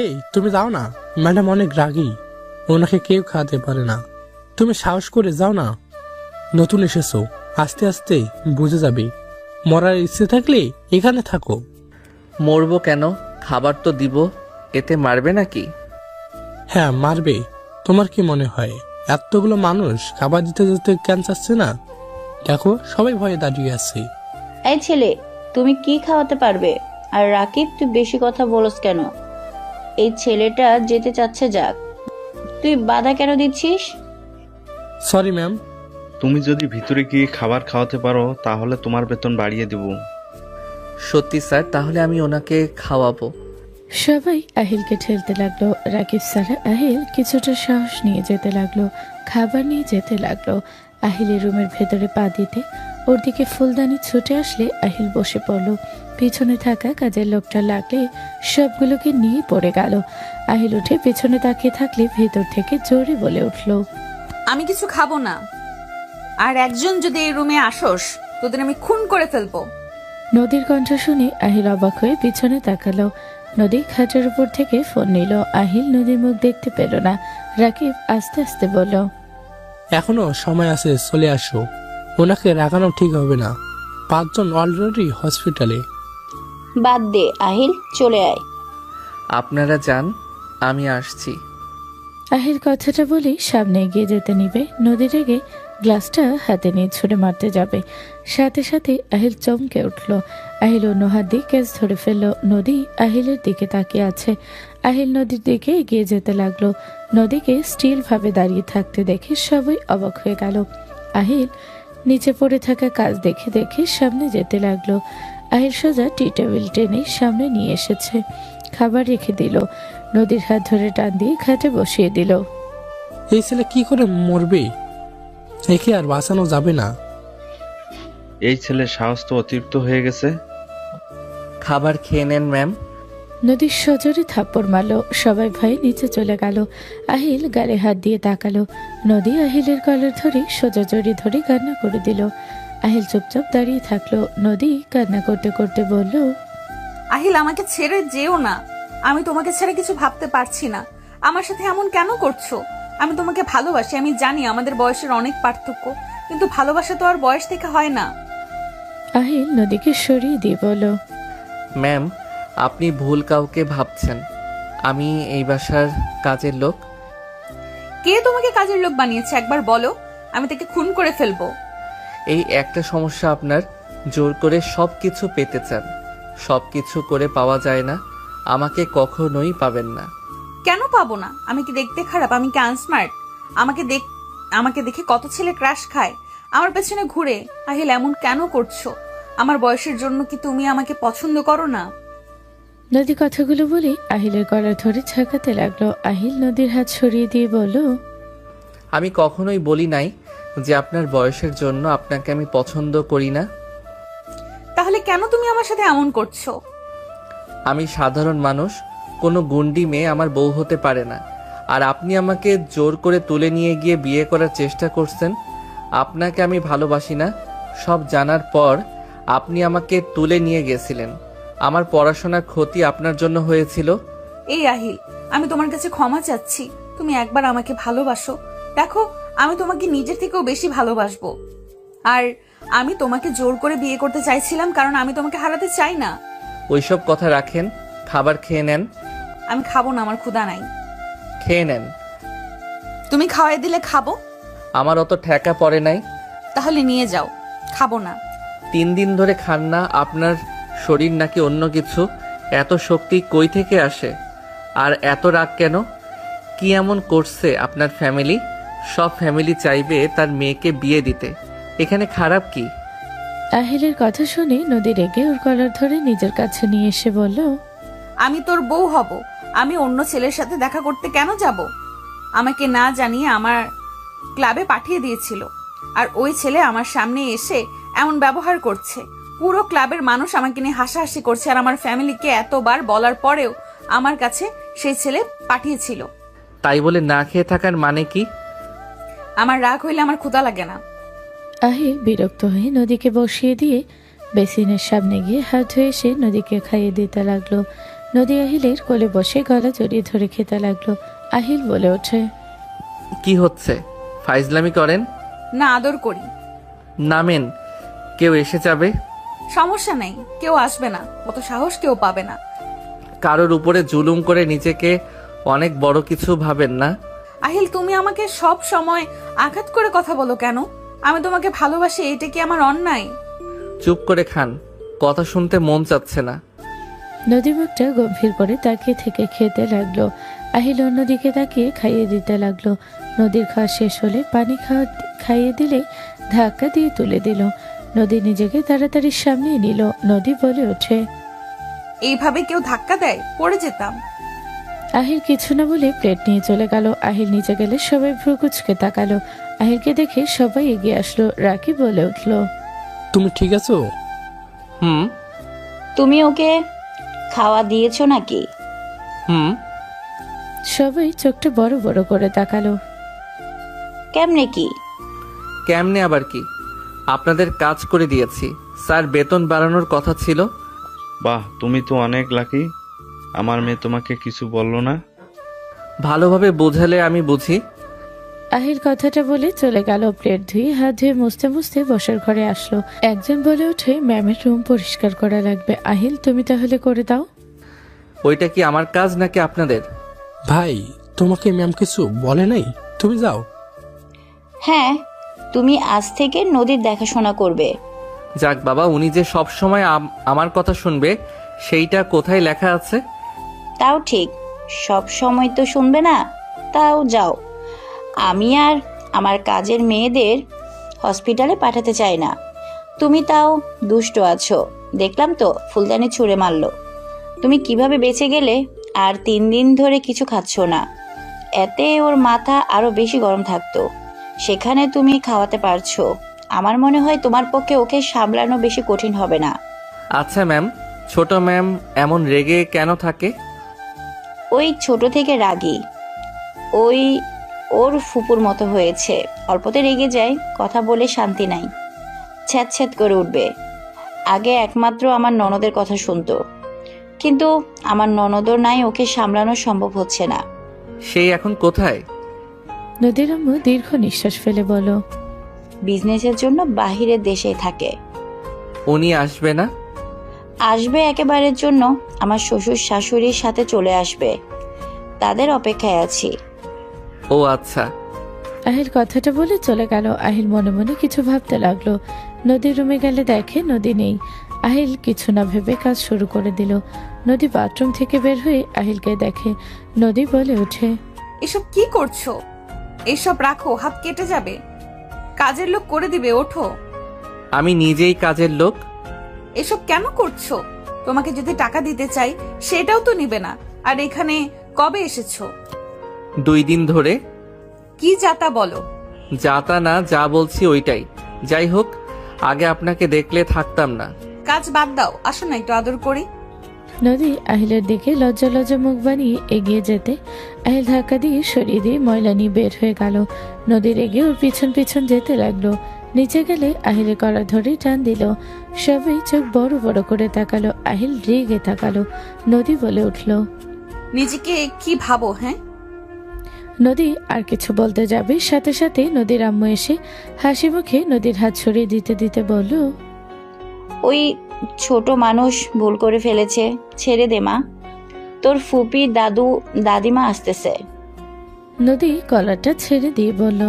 এই তুমি যাও না, ম্যাডাম অনেক রাগী, ওনাকে কেউ খাওয়াতে পারে না। তুমি সাহস করে যাও না, নতুন এসেছো, আস্তে আস্তে বুঝে যাবে। মরার ইচ্ছে থাকলে এখানে থাকো। মরবো কেন? খাবার তো দিব, এতে মারবে নাকি? হ্যাঁ মারবে। তোমার কি মনে হয় এতগুলো মানুষ খাবার দিতে দিতে কেন চাচ্ছে না? দেখো সবাই ভয়ে দাঁড়িয়ে আছে। এই ছেলে, তুমি কি খাওয়াতে পারবে? আর রাকিব, তুই বেশি কথা বলস কেন? এই ছেলেটা যেতে চাচ্ছে যাক, তুই বাধা কেন দিচ্ছিস? Sorry ma'am. তুমি যদি ভিতরে গিয়ে খাবার খাওয়াতে পারো তাহলে তোমার বেতন বাড়িয়ে দেব। সত্যি স্যার, তাহলে আমি ওনাকে খাওয়াবো। সবাই আহিলকে ঠেলতে লাগলো। রাকিব স্যার আহিল কিছুটা সাহস নিয়ে যেতে লাগলো, খাবার নিয়ে যেতে লাগলো। আহিলের রুমের ভেতরে পা দিতে ওর দিকে ফুলদানি ছুটে আসলে আহিল বসে পড়ল। পিছনে থাকা কাজের লোকটা লাগলে সবগুলোকে নিয়ে পড়ে গেল। আহিল উঠে পিছনে তাকিয়ে থাকলে ভেতর থেকে জোরে বলে উঠল, আমি কিছু খাবো না, আর একজন যদি এই রুমে আসোস তোদের আমি খুন করে ফেলবো। নদীর কণ্ঠ শুনে আহিল অবাক হয়ে পিছনে তাকালো। নদী খাটের উপর থেকে ফোন নিল। আহিল নদীর মুখ দেখতে পেল না। রাকিব আস্তে আস্তে বলল, এখনো সময় আছে, চলে আসো। ওনাকে রাগানো ঠিক হবে না, 5 জন অলরেডি হসপিটালে। বাদ দে আহিল, চলে আয়। আপনারা যান, আমি আসছি। আহিল কথাটা বলেই সামনে এগিয়ে যেতে নিবে। নদী রেগে গ্লাসটা হাতে নিয়ে ছুঁড়ে মারতে যাবে, সাথে সাথে আহিল চমকে উঠল। আহিল অন্য হাত দিয়ে কেস ধরে ফেলল। নদী আহিলের দিকে তাকিয়ে আছে। আহিল নদীর দিকে এগিয়ে যেতে লাগলো। নদীকে স্টিল ভাবে দাঁড়িয়ে থাকতে দেখে সবাই অবাক হয়ে গেল। আহিল নিচে পড়ে থাকা কাজ দেখে দেখে সামনে যেতে লাগলো। আহিল সোজা টি টেবিল টেনে সামনে নিয়ে এসেছে, খাবার রেখে দিল। নদীর হাত ধরে টান দিয়ে খাটে বসিয়ে দিল। এই ছেলে কি করে মরবে? একে আর বাঁচানো যাবে না। এই ছেলের সাহস তো অতিরিক্ত হয়ে গেছে। খাবার খেয়ে নেন ম্যাম। নদীর সজোরে থাপ্পড় মারল। সবাই ভয়ে নিচে চলে গেল। আহিল গালে হাত দিয়ে তাকালো। নদী আহিলের কলার ধরে সোজা জড়ি ধরে কান্না করে দিল। আহিল চুপচাপ দাঁড়িয়ে থাকলো। নদী কান্না করতে করতে বলল, আহিল, আমাকে ছেড়ে যেও না। আমি তোমাকে ছেড়ে কিছু ভাবতে পারছি না। আমার সাথে এমন কেন করছো? আমি তোমাকে ভালোবাসি, আমি জানি আমাদের বয়সের অনেক পার্থক্য, কিন্তু ভালোবাসা তো আর বয়স থেকে হয় না। আহিল নদীকে সরিয়ে দিয়ে বলল, ম্যাম, আপনি ভুল কাউকে ভাবছেন। আমি এই বাসার কাজের লোক। কে তোমাকে কাজের লোক বানিয়েছে একবার বলো, আমি তাকে খুন করে ফেলবো। এই একটা সমস্যা আপনার, জোর করে সব কিছু পেতে চান। সব কিছু করে পাওয়া যায় না, আমাকে কখনোই পাবেন না। কেন পাবো না? আমি কি দেখতে খারাপ? আমি কি আনস্মার্ট? আমাকে দেখে কত ছেলে ক্রাশ খায়, আমার পেছনে ঘুরে। আহিল, এমন কেন করছো? আমার বয়সের জন্য কি তুমি আমাকে পছন্দ করো না? নদী কথাগুলো বলে আহিলের গলা ধরে ঝাঁকাতে লাগলো। আহিল নদীর হাত সরিয়ে দিয়ে বলল, আমি কখনোই বলি নাই যে আপনার বয়সের জন্য আপনাকে আমি পছন্দ করি না। তাহলে কেন তুমি আমার সাথে এমন করছো? আমি সাধারণ মানুষ, কোনো গুন্ডি মেয়ে আমার বউ হতে পারে না। আর আপনি আমাকে জোর করে তুলে নিয়ে গিয়ে বিয়ে করার চেষ্টা করছেন। আপনাকে আমি ভালোবাসি না সব জানার পর আপনি আমাকে তুলে নিয়ে গেছিলেন। আমার পড়াশোনার ক্ষতি আপনার জন্য হয়েছিল। এই আহিল, আমি তোমার কাছে ক্ষমা চাচ্ছি। তুমি একবার আমাকে ভালোবাসো। দেখো, আমি তোমাকে নিজের থেকেও বেশি ভালোবাসবো। আর আমি তোমাকে জোর করে বিয়ে করতে চাইছিলাম, কারণ আমি তোমাকে হারাতে চাই না। ওইসব কথা রাখেন, খাবার খেয়ে নেন। আমি খাবো না, আমার ক্ষুধা নাই। খেয়ে নেন। তুমি খাওয়াই দিলে খাবো। আমার অত ঠেকা পড়ে নাই। তাহলে নিয়ে যাও, খাবো না। 3 দিন ধরে খান না, আপনার শরীর নাকি অন্য কিছু? এত শক্তি কই থেকে আসে? আর এত রাগ কেন? কি এমন করছে আপনার ফ্যামিলি? সব ফ্যামিলি চাইবে তার মেয়েকে বিয়ে দিতে, এখানে খারাপ কি? আহিলের কথা শুনে নদী রেগে ওর কলার ধরে নিজের কাছে নিয়ে এসে বলল, আমি তোর বউ হব, আমি অন্য ছেলের সাথে দেখা করতে কেন যাব? আমাকে না জানিয়ে আমার ক্লাবে পাঠিয়ে দিয়েছিল, আর ওই ছেলে আমার সামনে এসে এমন ব্যবহার করছে। পুরো ক্লাবের মানুষ আমাকে নিয়ে হাসাহাসি করছে, আর আমার ফ্যামিলিকে এতবার বলার পরেও আমার কাছে সেই ছেলে পাঠিয়েছিল। তাই বলে না খেয়ে থাকার মানে কি? আমার রাগ হইলে আমার ক্ষুধা লাগে না। আহিল বিরক্ত হয়ে নদীকে বসিয়ে দিয়ে বেসিনের সামনে গিয়ে হাত ধুয়ে এসে নদীকে খাইয়ে দিতে লাগলো। নদী আহিলের কোলে বসে গলা জড়িয়ে ধরে খেতে লাগলো। আহিল বলে ওঠে, কি হচ্ছে? ফাইজলামি করেন? না, আদর করি। নামেন, কেউ এসে যাবে। সমস্যা নেই, কেউ আসবে না, অত সাহস কেউ পাবে না। কারোর উপরে জুলুম করে নিজেকে অনেক বড় কিছু ভাবেন না। আহিল, তুমি আমাকে সব সময় আঘাত করে কথা বলো কেন? আমি তোমাকে ভালোবাসি, এটা কি আমার অন্যায়? চুপ করে খান, কথা শুনতে মন চাচ্ছে না। নদী মুখটা গম্ভীর করে তাকিয়ে থেকে খেতে লাগলো। আহিল অন্যদিকে তাকিয়ে খাইয়ে দিতে লাগলো। নদীর খাওয়া শেষ হলে পানি খাইয়ে দিলে ধাক্কা দিয়ে তুলে দিল। নদী নিজেকে তাড়াতাড়ি সামনে নিল। নদী বলে ওঠে, এইভাবে কেউ ধাক্কা দেয়, পড়ে যেতাম। আহিল কিছু না বলে প্লেট নিয়ে চলে গেল। আহিল নিচে গেলে সবাই ভ্রু কুচকে তাকালো। আহিলকে দেখে সবাই এগিয়ে আসলো। রাকিব বলে উঠল, তুমি ঠিক আছো? হুম তুমি ওকে খাওয়া দিয়েছো নাকি? হুম। সবাই চোখটা বড় বড় করে তাকালো। কেমনে কি? কেমনে আবার কি? আপনাদের কাজ করে দিয়েছি স্যার, বেতন বাড়ানোর কথা ছিল। বাহ, তুমি তো অনেক লাকি। আমার মেয়ে তোমাকে কিছু বললো না? ভালোভাবে বোঝালে আমি বুঝি। আহিল কথাটা বলে চলে গেল। প্লেট ধুয়ে হাত ধুয়ে মুছতে মুছতে বসার ঘরে আসলো। একজন বলে ওঠে, ম্যামের রুম পরিষ্কার করা লাগবে। আহিল, তুমি তাহলে করে দাও। ওইটা কি আমার কাজ নাকি আপনাদের? ভাই, তোমাকে ম্যাম কিছু বলে নাই? তুমি যাও। হ্যাঁ, তুমি আজ থেকে নদীর দেখাশোনা করবে। যাক বাবা, উনি যে সব সময় আমার কথা শুনবে সেইটা কোথায় লেখা আছে? তাও ঠিক, সব সময় তো শুনবে না। তাও যাও। আমি আর আমার কাজের মেয়েদের হসপিটালে পাঠাতে চাই না। তুমি তাও দুষ্ট আছো, দেখলাম তো, ফুলদানি ছুঁড়ে মারলো। তুমি কিভাবে বেঁচে গেলে? আর 3 দিন ধরে কিছু খাচ্ছ না, এতে ওর মাথা আরো বেশি গরম থাকতো। সেখানে তুমি খাওয়াতে পারছো। আমার মনে হয় তোমার পক্ষে ওকে সামলানো বেশি কঠিন হবে না। আচ্ছা ম্যাম, ছোট ম্যাম এমন রেগে কেন থাকে? ওই ছোট থেকে রাগী, ওই ওর ফুপুর মতো হয়েছে। অল্পতে রেগে যায়, কথা বলে শান্তি নাই, ছ্যাঁত ছ্যাঁত করে উঠবে। আগে একমাত্র আমার ননদের কথা শুনতো, কিন্তু আমার ননদও নাই, ওকে সামলানো সম্ভব হচ্ছে না। সেই এখন কোথায়? নদীর আম্মু দীর্ঘ নিঃশ্বাস ফেলে বলো, বিজনেসের জন্য বাহিরের দেশে থাকে। উনি আসবে না? আসবে একেবারের জন্য, আমার শ্বশুর শাশুড়ির সাথে চলে আসবে, তাদের অপেক্ষায় আছি। ও আচ্ছা। আহিল কথাটা বলে চলে গেল। আহিল মনে মনে কিছু ভাবতে লাগলো। নদীর রুমে গেলে দেখে নদী নেই। আহিল কিছু না ভেবে কাজ শুরু করে দিল। নদী বাথরুম থেকে বের হয়ে আহিলকে দেখে। নদী বলে ওঠে, এসব কি করছো? এসব রাখো, হাত কেটে যাবে। কাজের লোক করে দিবে, ওঠো। আমি নিজেই কাজের লোক। এসব কেন করছো? তোমাকে যদি টাকা দিতে চাই সেটাও তো নিবে না। আর এখানে কবে এসেছো? 2 দিন ধরে। কি যাতা বলো? যাতা না, যা বলছি ওইটাই। যাই হোক, আগে আপনাকে দেখলে থাকতাম না। কাজ বাদ দাও, আসো না একটু আদর করি। নদী আহিলের দিকে লজ্জা লজ্জা মুখ বানিয়ে এগিয়ে যেতে আহিল ধাক্কা দিয়ে সরিয়ে দিয়ে ময়লা নিয়ে বের হয়ে গেল। নদী রেগে ওর পিছন পিছন যেতে লাগলো। নিচে গেলে আহিলে কড়া ধরে টান দিল। সবাই চোখ বড় বড় করে তাকালো। আহিল রেগে তাকালো। নদী বলে উঠল, নিজেকে কি ভাবো? হ্যাঁ, নদী আর কিছু বলতে যাবে, সাথে সাথে নদীর আম্মু এসে হাসি মুখে নদীর হাত সরিয়ে দিতে দিতে বলল, ওই ছোট মানুষ ভুল করে ফেলেছে, ছেড়ে দে মা। তোর ফুপি দাদু দাদিমা আসতেছে। নদী কলারটা ছেড়ে দিয়ে বলল,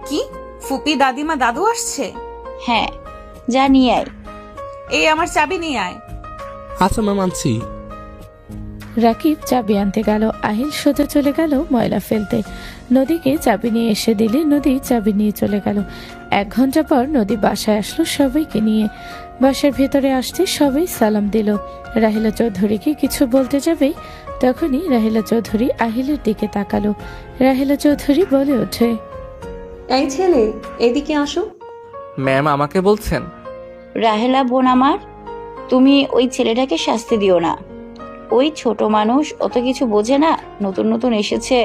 কি? ফুপি দাদিমা দাদু আসছে? হ্যাঁ, যা নিয়ে আয়। এই আমার চাবি নিয়ে আয়। আচ্ছা ম্যাম, আনছি। রাকিব চাবি আনতে গেল। আহিল সোজা চলে গেল ময়লা ফেলতে। নদীকে চাবি নিয়ে এসে দিলে নদী চাবি নিয়ে চলে গেল। 1 ঘন্টা পর নদী বাসায় আসলো সবাইকে নিয়ে। বাসার ভেতরে আসতে সবাই সালাম দিল। রাহিলা চৌধুরীকে কিছু বলতে যাবে, তখনই রাহিলা চৌধুরী আহিলের দিকে তাকালো। রাহিলা চৌধুরী বলে ওঠে, এই ছেলে, এদিকে আসো। ম্যাম আমাকে বলছেন? রাহেলা বোন আমার, তুমি ওই ছেলেটাকে শাস্তি দিও না। ওই ছোট মানুষ অত কিছু বোঝে না, নতুন নতুন এসেছে।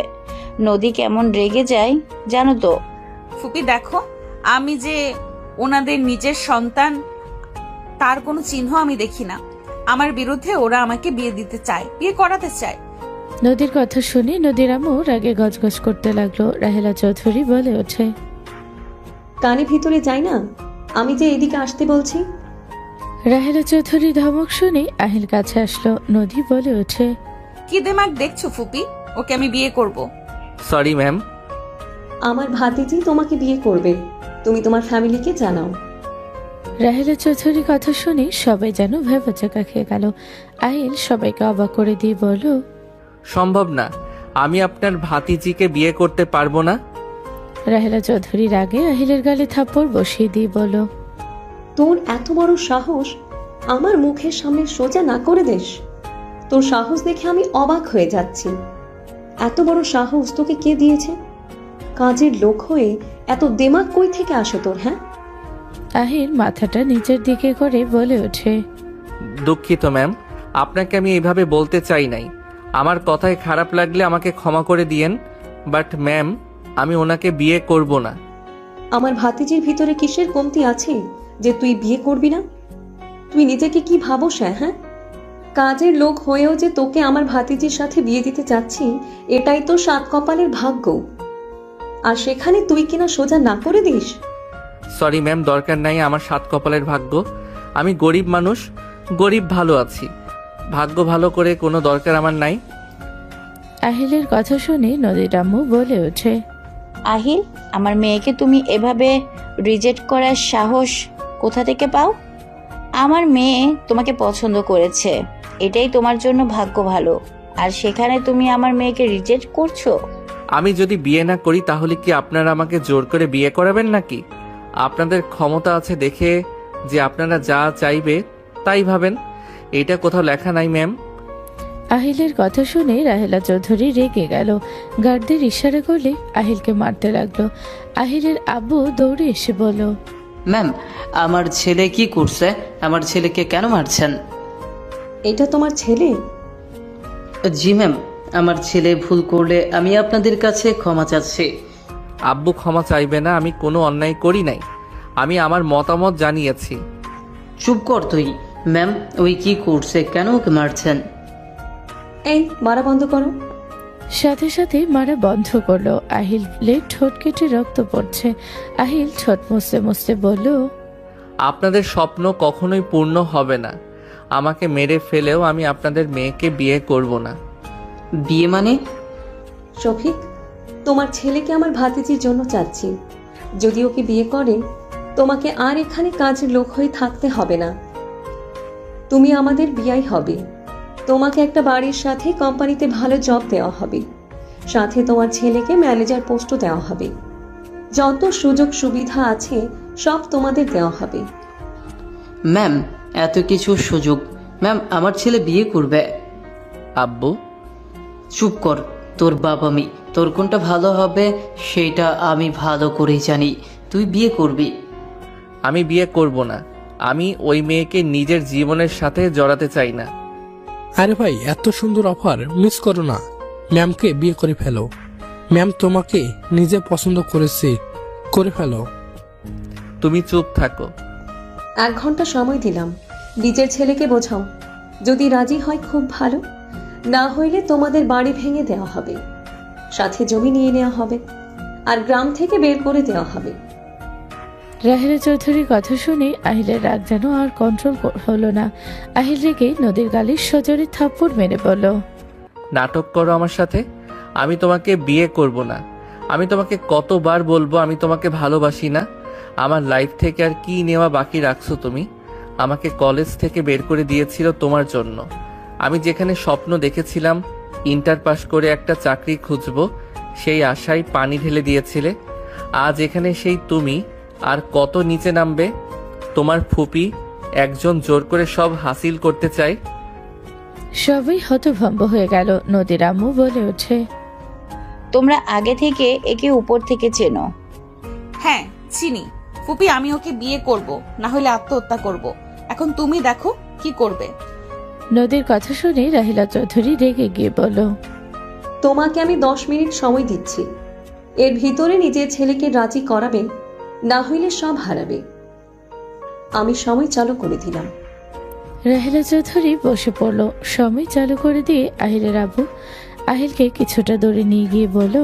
নদী কেমন রেগে যায় জানো তো। ফুপি দেখো, আমি যে ওনাদের নিজের সন্তান তার কোনো চিহ্ন আমি দেখি না। আমার বিরুদ্ধে ওরা আমাকে বিয়ে দিতে চায়, বিয়ে করাতে চায়। নদীর কথা শুনে নদীর আম্মু রাগে গজগজ করতে লাগলো। রাহেলা চৌধুরী বলে ওঠে, কানে ভিতরে যাই না, আমি যে এদিকে আসতে বলছি। রাহেলা চৌধুরী ধমক শুনে আহিল কাছে আসলো। নদী বলে ওঠে, কি দেমাগ দেখছো ফুপি, ওকে আমি বিয়ে করব। Sorry ma'am. আমার ভাতিজি তোমাকে বিয়ে করবে, তুমি তোমার ফ্যামিলিকে জানাও। রাহেলা চৌধুরী কথা শুনে সবাই যেন ভেবাচাকা খেয়ে গেল। আহিল সবাইকে অবাক করে দিয়ে বলল, সম্ভব না, আমি আপনার ভাতিজিকে বিয়ে করতে পারবো না। রাহেলা চৌধুরীর আগে আহিলের গালে থাপ্পড় বসিয়ে দিয়ে বলল, তোর এত বড় সাহস, আমার মুখের সামনে সোজা না করে দেশ। তোর সাহস দেখে আমি অবাক হয়ে যাচ্ছি। এত বড় সাহস তোকে কে দিয়েছে? কাজের লোক হয়ে এত দেমাগ কই থেকে আসো তোর? হ্যাঁ, আহিল মাথাটা নিচের দিকে করে বলে ওঠে, দুঃখিত ম্যাম, আপনাকে আমি এইভাবে বলতে চাই নাই। আমার কথায় খারাপ লাগলে আমাকে ক্ষমা করে দিয়েন। বাট ম্যাম, আমি ওনাকে বিয়ে করব না। আমার ভাতিজির ভিতরে কিসের কমতি আছে যে তুই বিয়ে করবি না? তুই নিজেকে কি ভাবোস? হ্যাঁ, কাজের লোক হয়েও যে তোকে আমার ভাতিজির সাথে বিয়ে দিতে চাচ্ছি, এটাই তো সাত কপালের ভাগ্য। আর সেখানে তুই কিনা সোজা না করে দিস। সরি ম্যাম, দরকার নাই আমার সাত কপালের ভাগ্য। আমি গরিব মানুষ, গরিব ভালো আছি। ভাগ্য ভালো করে কোনো দরকার আমার নাই। আহিলের কথা শুনে নদীর আম্মু বলে ওঠে, আহিল, আমার মেয়েকে তুমি এভাবে রিজেক্ট করার সাহস কোথা থেকে পাও? আমার মেয়ে তোমাকে পছন্দ করেছে, এটাই তোমার জন্য ভাগ্য ভালো, আর সেখানে তুমি আমার মেয়েকে রিজেক্ট করছো। আমি যদি বিয়ে না করি তাহলে কি আপনারা আমাকে জোর করে বিয়ে করাবেন নাকি? আপনাদের ক্ষমতা আছে দেখে যে আপনারা যা চাইবে তাই ভাবেন, এটা কোথাও লেখা নাই ম্যাম। আহিলের কথা শুনে রাহেলা চৌধুরী রেগে গেল। গার্ডদের ইশারা করলে আহিলকে মারতে লাগলো। আহিলের আব্বু দৌড়ে এসে বলল, ম্যাম, আমার ছেলে কি করছে? আমার ছেলেকে কেন মারছেন? এটা তোমার ছেলে? জি ম্যাম, আমার ছেলে ভুল করলে আমি আপনাদের কাছে ক্ষমা চাচ্ছি। আব্বু ক্ষমা চাইবে না, আমি কোনো অন্যায় করি নাই। আমি আমার মতামত জানিয়েছি। চুপ কর তুই। ম্যাম, ওই কি করছে? কেন ওকে মারছেন? এই মারা বন্ধ করো। সাথে সাথে মারা বন্ধ করলো। আহিলের ঠোঁট কেটে রক্ত পড়ছে। আহিল ঠোঁট মুছতে মুছতে বলল, আপনাদের স্বপ্ন কখনোই পূর্ণ হবে না। আমাকে মেরে ফেলেও আমি আপনাদের মেয়েকে বিয়ে করব না। বিয়ে মানে? শফিক, তোমার ছেলেকে আমার ভাতিজির জন্য চাচ্ছি। যদি ওকে বিয়ে করে, তোমাকে আর এখানে কাজের লোক হয়ে থাকতে হবে না। তুমি আমাদের বিয়াই হবে। তোমাকে একটা বাড়ির সাথে কোম্পানিতে ভালো জব দেওয়া হবে, সাথে তোমার ছেলেকে ম্যানেজার পোস্টও দেওয়া হবে। যত সুযোগ সুবিধা আছে সব তোমাদের দেওয়া হবে। ম্যাম, এত কিছু সুযোগ? ম্যাম, আমার ছেলে বিয়ে করবে। আব্বু, চুপ কর। তোর বাবা আমি, তোর কোনটা ভালো হবে সেটা আমি ভালো করেই জানি। তুই বিয়ে করবি? আমি বিয়ে করব না। আমি ওই মেয়েকে নিজের জীবনের সাথে জড়াতে চাই না। আরে ভাই, এত সুন্দর অফার মিস করো না। ম্যামকে বিয়ে করে ফেলো। ম্যাম তোমাকে নিজে পছন্দ করেছে, করে ফেলো। তুমি চুপ থাকো। 1 ঘন্টা সময় দিলাম, নিজের ছেলেকে বোঝাও। যদি রাজি হয় খুব ভালো, না হইলে তোমাদের বাড়ি ভেঙে দেওয়া হবে, সাথে জমি নিয়ে নেওয়া হবে, আর গ্রাম থেকে বের করে দেওয়া হবে। রাহেলা চৌধুরীর কথা শুনে আহিলের রাগ যেন আর কন্ট্রোল হলো না। আহিল রেগে নদীর গালে সজোরে থাপ্পড় মেরে বলল, নাটক করো আমার সাথে? আমি তোমাকে বিয়ে করব না। আমি তোমাকে কতবার বলবো আমি তোমাকে ভালোবাসি না? আমার লাইফ থেকে আর কি নেওয়া বাকি রাখছো তুমি? আমাকে কলেজ থেকে বের করে দিয়েছিল তোমার জন্য। আমি যেখানে স্বপ্ন দেখেছিলাম ইন্টার পাস করে একটা চাকরি খুঁজবো, সেই আশায় পানি ঢেলে দিয়েছিলে। আজ এখানে সেই তুমি আর কত নিচে নামবে? তোমার ফুপি একজন জোর করে সব হাসিল করতে চায়। সবাই হতভম্ব হয়ে গেল। নদীর আম্মু বলে ওঠে, তোমরা আগে থেকে একে উপর থেকে চেনো। হ্যাঁ, চিনি ফুপি। আমি ওকে বিয়ে করব, না হলে আত্মহত্যা করব। এখন তুমি দেখো কি করবে। নদীর কথা শুনে রাহিলা চৌধুরী রেগে গিয়ে বলল, তোমাকে আমি 10 মিনিট সময় দিচ্ছি। এর ভিতরে নিজের ছেলেকে রাজি করাবে, না হইলে সব হারাবে। আমি সময় চালু করে দিলাম। রাহেলা চৌধুরী বসে পড়ল। সময় চালু করে দিয়ে আহিলের আব্বু আহিলকে কিছুটা দূরে নিয়ে গিয়ে বলল,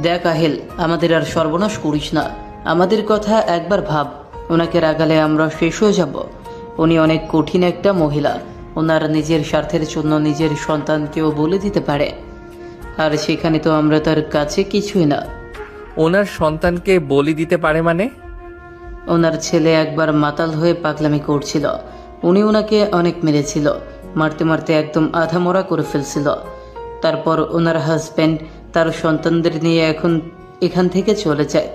দেখ আহিল, আমাদের আর সর্বনাশ করিস না। আমাদের কথা একবার ভাব। ওনাকে রাগালে আমরা শেষ হয়ে যাব। উনি অনেক কঠিন একটা মহিলা। ওনার নিজের স্বার্থের জন্য নিজের সন্তানকেও বলে দিতে পারে, আর সেখানে তো আমরা তার কাছে কিছুই না। ওনার সন্তানকে বলি দিতে পারে মানে? ওনার ছেলে একবার মাতাল হয়ে পাগলামি করছিল। উনি ওনাকে অনেক মেরেছিল, মারতে মারতে একদম আধামরা করে ফেলছিল। তারপর ওনার হাজব্যান্ড তার সন্তানদের নিয়ে এখন এখান থেকে চলে যায়।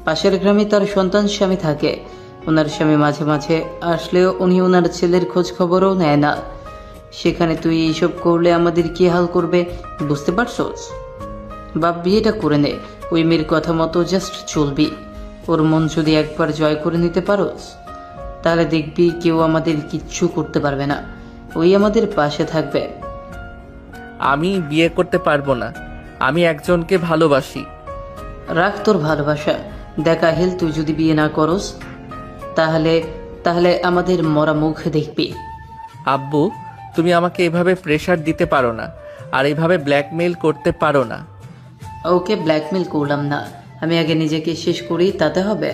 পাশের গ্রামে তার সন্তান স্বামী থাকে। ওনার স্বামী মাঝে মাঝে আসলেও উনি ওনার ছেলের খোঁজ খবরও নেয় না। সেখানে তুই এইসব করলে আমাদের কি হাল করবে বুঝতে পারছোস? বাপ, বিয়েটা করে নে। ওই মেয়ের কথা মতো জাস্ট চলবি। ওর মন যদি একবার জয় করে নিতে পারোস, তাহলে দেখবি কেউ আমাদের কিচ্ছু করতে পারবে না। ওই আমাদের পাশে থাকবে। আমি বিয়ে করতে পারবো না। আমি একজনকে ভালোবাসি। রাখ তোর ভালোবাসা। দেখ আহিল, তুই যদি বিয়ে না করস তাহলে তাহলে আমাদের মরা মুখ দেখবি। আব্বু, তুমি আমাকে এভাবে প্রেশার দিতে পারো না, আর এভাবে ব্ল্যাকমেইল করতে পারো না। ওকে ব্ল্যাকমেল করলাম না, আমি আগে নিজেকে শেষ করি, তাতে হবে?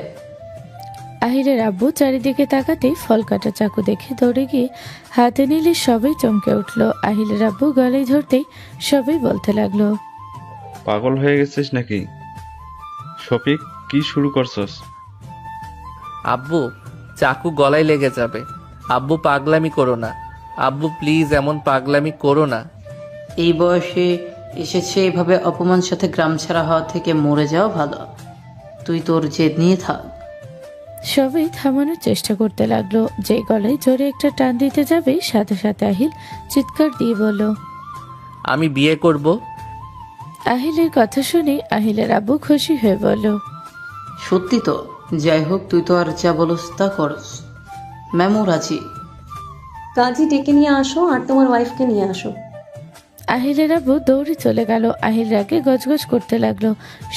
আহিলের আব্বু চারিদিকে তাকাতেই ফল কাটা চাকু দেখে দৌড়ে গিয়ে হাতে নিলে সবাই চমকে উঠল। আহিলের আব্বু গলায় ধরতেই সবাই বলতে লাগলো, পাগল হয়ে গেছিস নাকি? শফিক, কি শুরু করছস? আব্বু, চাকু গলায় লেগে যাবে। আব্বু, পাগলামি করো না। আব্বু প্লিজ, এমন পাগলামি করো না। এই বয়সে এসেছে, এভাবে অপমান সাথে গ্রাম ছাড়া হওয়া থেকে মরে যাওয়া ভালো। তুই তোর জেদ নিয়ে থাক। সবাই থামানোর চেষ্টা করতে লাগলো। যে গলায় জোরে একটা টান দিতে যাবে, সাথে সাথে আহিল চিৎকার দিয়ে বলল, আমি বিয়ে করব। আহিলের কথা শুনে আহিলের আব্বু খুশি হয়ে বলল, সত্যি তো? যাই হোক, তুই তো আর যা বলস তা করস। ম্যামও রাজি। কাজী ডেকে নিয়ে আসো আর তোমার ওয়াইফকে নিয়ে আসো। আহিলের আব্বু দৌড়ে চলে গেল। আহিল রাগে গজগজ করতে লাগলো।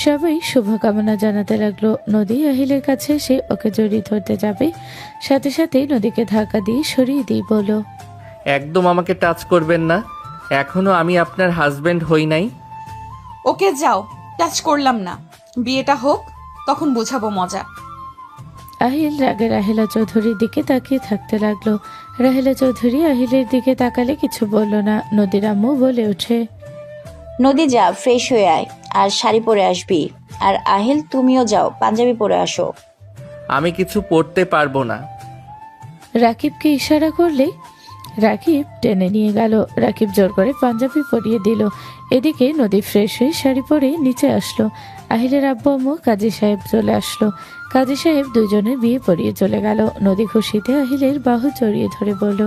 সবাই শুভকামনা জানাতে লাগলো। নদী আহিলের কাছে এসে ওকে জড়িয়ে ধরতে যাবে, সাথে সাথেই নদীকে ধাক্কা দিয়ে সরিয়ে দিয়ে বলল, একদম আমাকে টাচ করবেন না। এখনো আমি আপনার হাজবেন্ড হই নাই। ওকে যাও, টাচ করলাম না। বিয়েটা হোক, তখন বোঝাবো মজা। আহিল রাগে রাহেলা চৌধুরীর দিকে তাকিয়ে থাকতে লাগলো। রাহেলা চৌধুরী আহিলের দিকে তাকালে কিছু বলল না। নদীর আম্মু বলে ওঠে, নদী যা, ফ্রেশ হয়ে আয় আর শাড়ি পরে আসবি। আর আহিল, তুমিও যাও, পাঞ্জাবি পরে আসো। আমি কিছু পড়তে পারবো না। রাকিবকে ইশারা করলে রাকিব টেনে নিয়ে গেল। রাকিব জোর করে পাঞ্জাবি পরিয়ে দিল। এদিকে নদী ফ্রেশ হয়ে শাড়ি পরে নিচে আসলো। আহিলের আব্বু আম্মু কাজী সাহেব চলে আসলো। কাজী সাহেব দুজনের বিয়ে পড়িয়ে চলে গেল। নদী খুশিতে আহিলের বাহু জড়িয়ে ধরে বলল,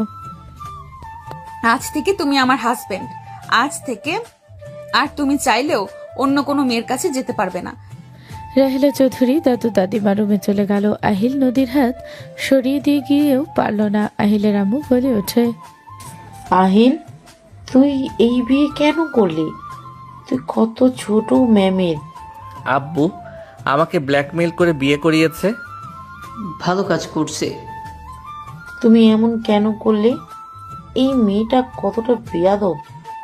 আজ থেকে তুমি আমার হাজবেন্ড। আজ থেকে আর তুমি চাইলেও অন্য কোনো মেয়ের কাছে যেতে পারবে না। রাহেলা চৌধুরী দাদু দাদিমা রুমে চলে গেল। আহিল নদীর হাত সরিয়ে দিয়ে গিয়েও পারল না। আহিলের আম্মু বলে ওঠে, আহিল, তুই এই বিয়ে কেন করলি? তুই কত ছোট ম্যামের। আব্বু আমাকে ব্ল্যাকমেইল করে বিয়ে করিয়েছে। ভালো কাজ করছে। তুমি এমন কেন করলে? এই মেয়েটা কতটা বেয়াদব,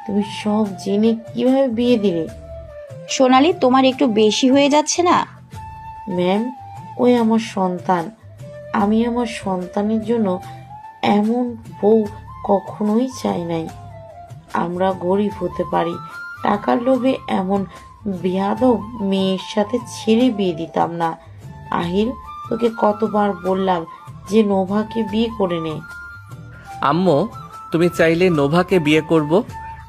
তুমি সব জেনে কিভাবে বিয়ে দিলে? সোনালি, তোমার একটু বেশি হয়ে যাচ্ছে না? ম্যাম, ওই আমার সন্তান। আমি আমার সন্তানের জন্য এমন বউ কখনোই চাই নাই। আমরা গরিব হতে পারি, টাকার লোভে এমন বেয়াদব মেয়ের সাথে ছেড়ে বিয়ে দিতাম না। আহিল, তোকে কতবার বললাম যে নোভাকে বিয়ে করে নে। আম্মু, তুমি চাইলে নোভাকে বিয়ে করব।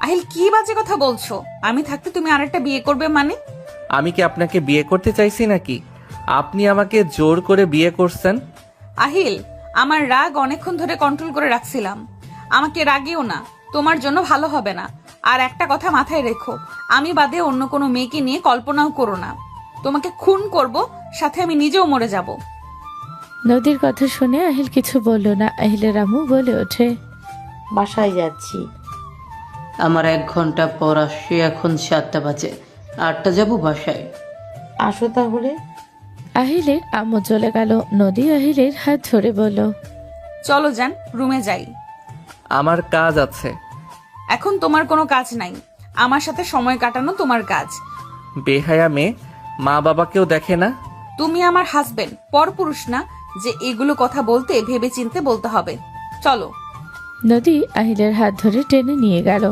আহিল, কি বাজে কথা বলছো? আমি থাকতে তুমি আরেকটা বিয়ে করবে মানে? আমি কি আপনাকে বিয়ে করতে চাইছি নাকি? আপনি আমাকে জোর করে বিয়ে করছেন। আহিল, আমার রাগ অনেকক্ষণ ধরে কন্ট্রোল করে রাখছিলাম। আমাকে রাগিও না, তোমার জন্য ভালো হবে না। আর একটা কথা মাথায় রেখো, আমি বাদে অন্য কোনো মেয়েকে নিয়ে কল্পনাও করো না। তোমাকে খুন করব, সাথে আমি নিজেও মরে যাব। নদীর কথা শুনে আহিল কিছু বলল না। আহিলের আম্মু বলে ওঠে, বাসায় যাচ্ছি। আমার 1 ঘন্টা পর আসছে, এখন 7টা বাজে। 8টা যাবো বাসায়। আসো তাহলে। আহিলের আম্মু চলে গেল। নদী আহিলের হাত ধরে বলল, চলো যান, রুমে যাই। আমার কাজ আছে। এখন তোমার কোনো কাজ নাই, আমার সাথে সময় কাটানো তোমার কাজ। বেহায়া মেয়ে, মা বাবাকেও দেখে না। তুমি আমার হাজবেন্ড, পরপুরুষ না যে এগুলো কথা বলতে ভেবে চিনতে বলতে হবে। চলো। নদী আহিলের হাত ধরে টেনে নিয়ে গেল।